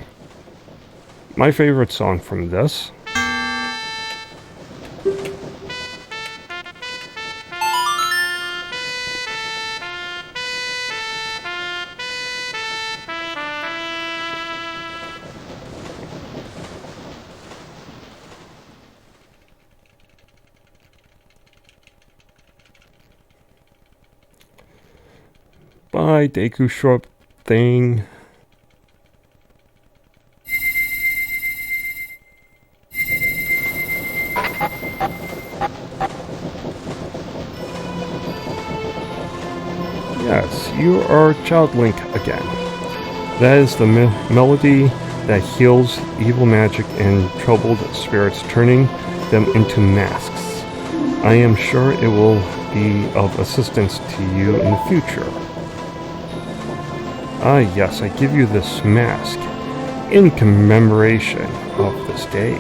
My favorite song from this. Bye, Deku short thing. Yes, you are Child Link again. That is the melody that heals evil magic and troubled spirits, turning them into masks. I am sure it will be of assistance to you in the future. Ah yes, I give you this mask in commemoration of this day.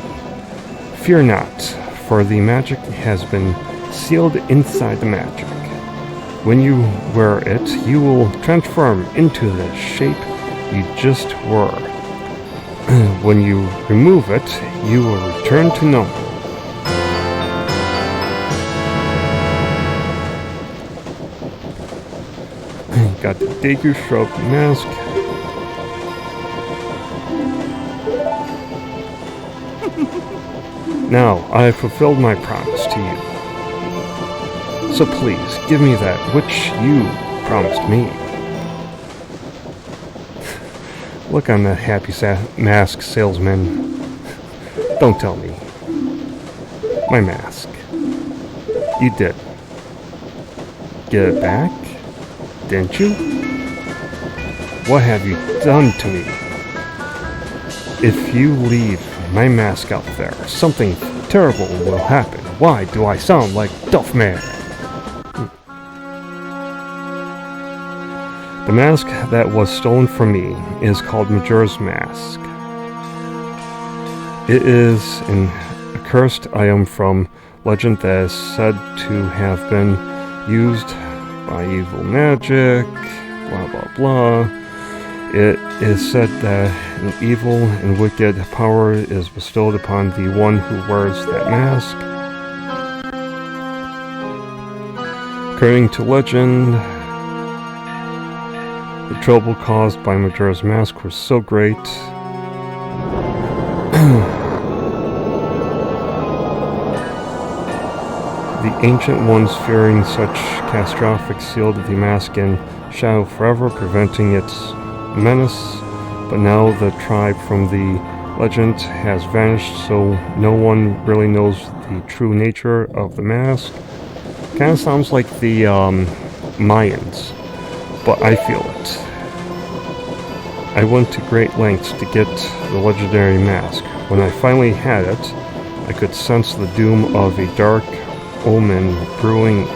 Fear not, for the magic has been sealed inside the magic. When you wear it, you will transform into the shape you just were. When you remove it, you will return to normal. Got the Deku Stroke mask. Now, I have fulfilled my promise to you. So please, give me that which you promised me. Look on that happy mask salesman. Don't tell me. My mask. You did. Get it back? Didn't you? What have you done to me? If you leave my mask out there, something terrible will happen. Why do I sound like Duffman? The mask that was stolen from me is called Majora's Mask. It is an accursed item from legend that is said to have been used by evil magic, blah blah blah. It is said that an evil and wicked power is bestowed upon the one who wears that mask. According to legend, the trouble caused by Majora's Mask was so great the ancient ones, fearing such catastrophic, sealed the mask in shadow forever, preventing its menace. But now the tribe from the legend has vanished, so no one really knows the true nature of the mask. Kind of sounds like the Mayans, but I feel it. I went to great lengths to get the legendary mask. When I finally had it, I could sense the doom of a dark omen brewing.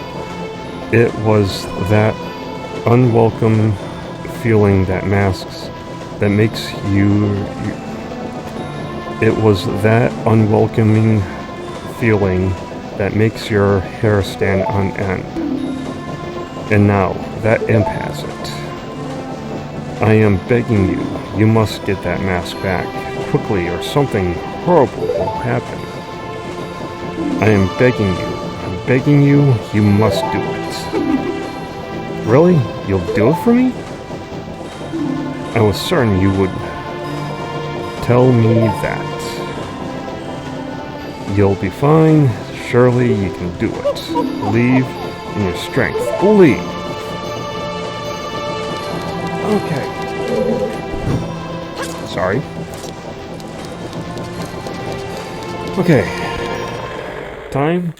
It was that unwelcome feeling that masks that makes you. It was that unwelcoming feeling that makes your hair stand on end. And now that imp has it. I am begging you, you must get that mask back quickly, or something horrible will happen. I am begging you. I'm begging you. You must do it. Really? You'll do it for me? I was certain you would tell me that. You'll be fine. Surely you can do it. Believe in your strength. Believe. Okay. Sorry. Okay. Time.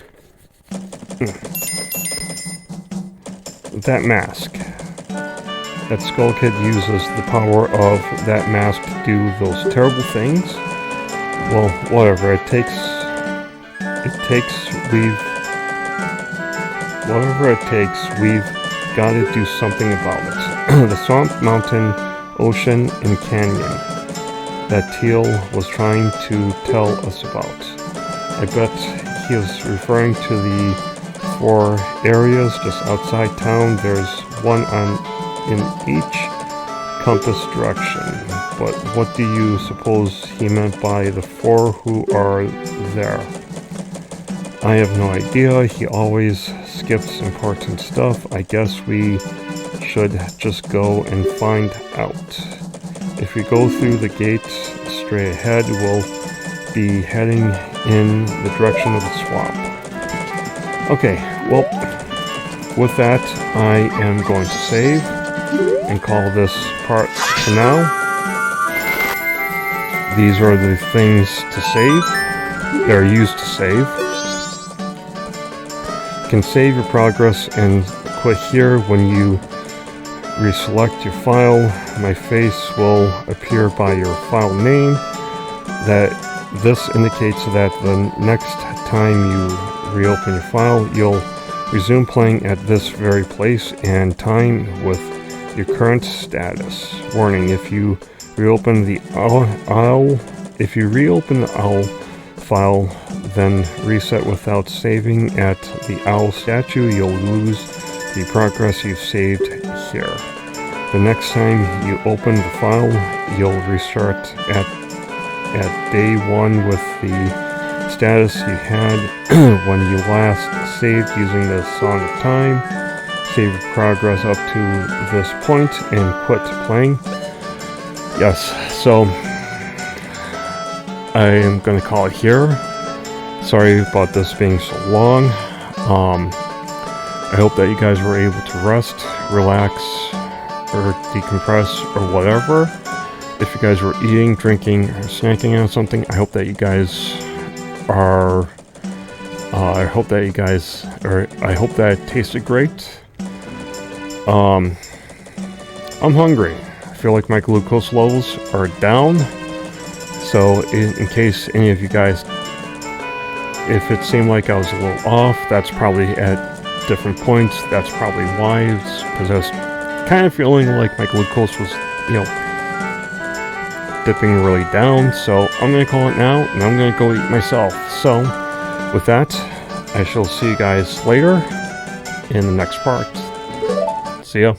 That mask. That Skull Kid uses the power of that mask to do those terrible things. Well, whatever. Whatever it takes, we've got to do something about it. The swamp, mountain, ocean, and canyon that Teal was trying to tell us about. I bet he was referring to the 4 areas just outside town. There's one in each compass direction. But what do you suppose he meant by the 4 who are there? I have no idea. He always skips important stuff. I guess we should just go and find out. If we go through the gate straight ahead, we'll be heading in the direction of the swamp. Okay, well, with that, I am going to save and call this part for now. These are the things to save. They're used to save. You can save your progress and quit here. When you reselect your file, my face will appear by your file name. This indicates that the next time you reopen your file, you'll resume playing at this very place and time with your current status. Warning: if you reopen the owl file, then reset without saving at the owl statue, you'll lose the progress you've saved here. The next time you open the file, you'll restart at day 1 with the status you had when you last saved using the Song of Time. Save your progress up to this point and quit playing. Yes, so I am going to call it here. Sorry about this being so long. I hope that you guys were able to rest, relax, or decompress, or whatever. If you guys were eating, drinking, or snacking on something, I hope that you guys are... I hope that it tasted great. I'm hungry. I feel like my glucose levels are down. So in case any of you guys, if it seemed like I was a little off, that's probably at different points. That's probably why. It's because I was kind of feeling like my glucose was, dipping really down. So I'm going to call it now, and I'm going to go eat myself. So with that, I shall see you guys later in the next part. See ya.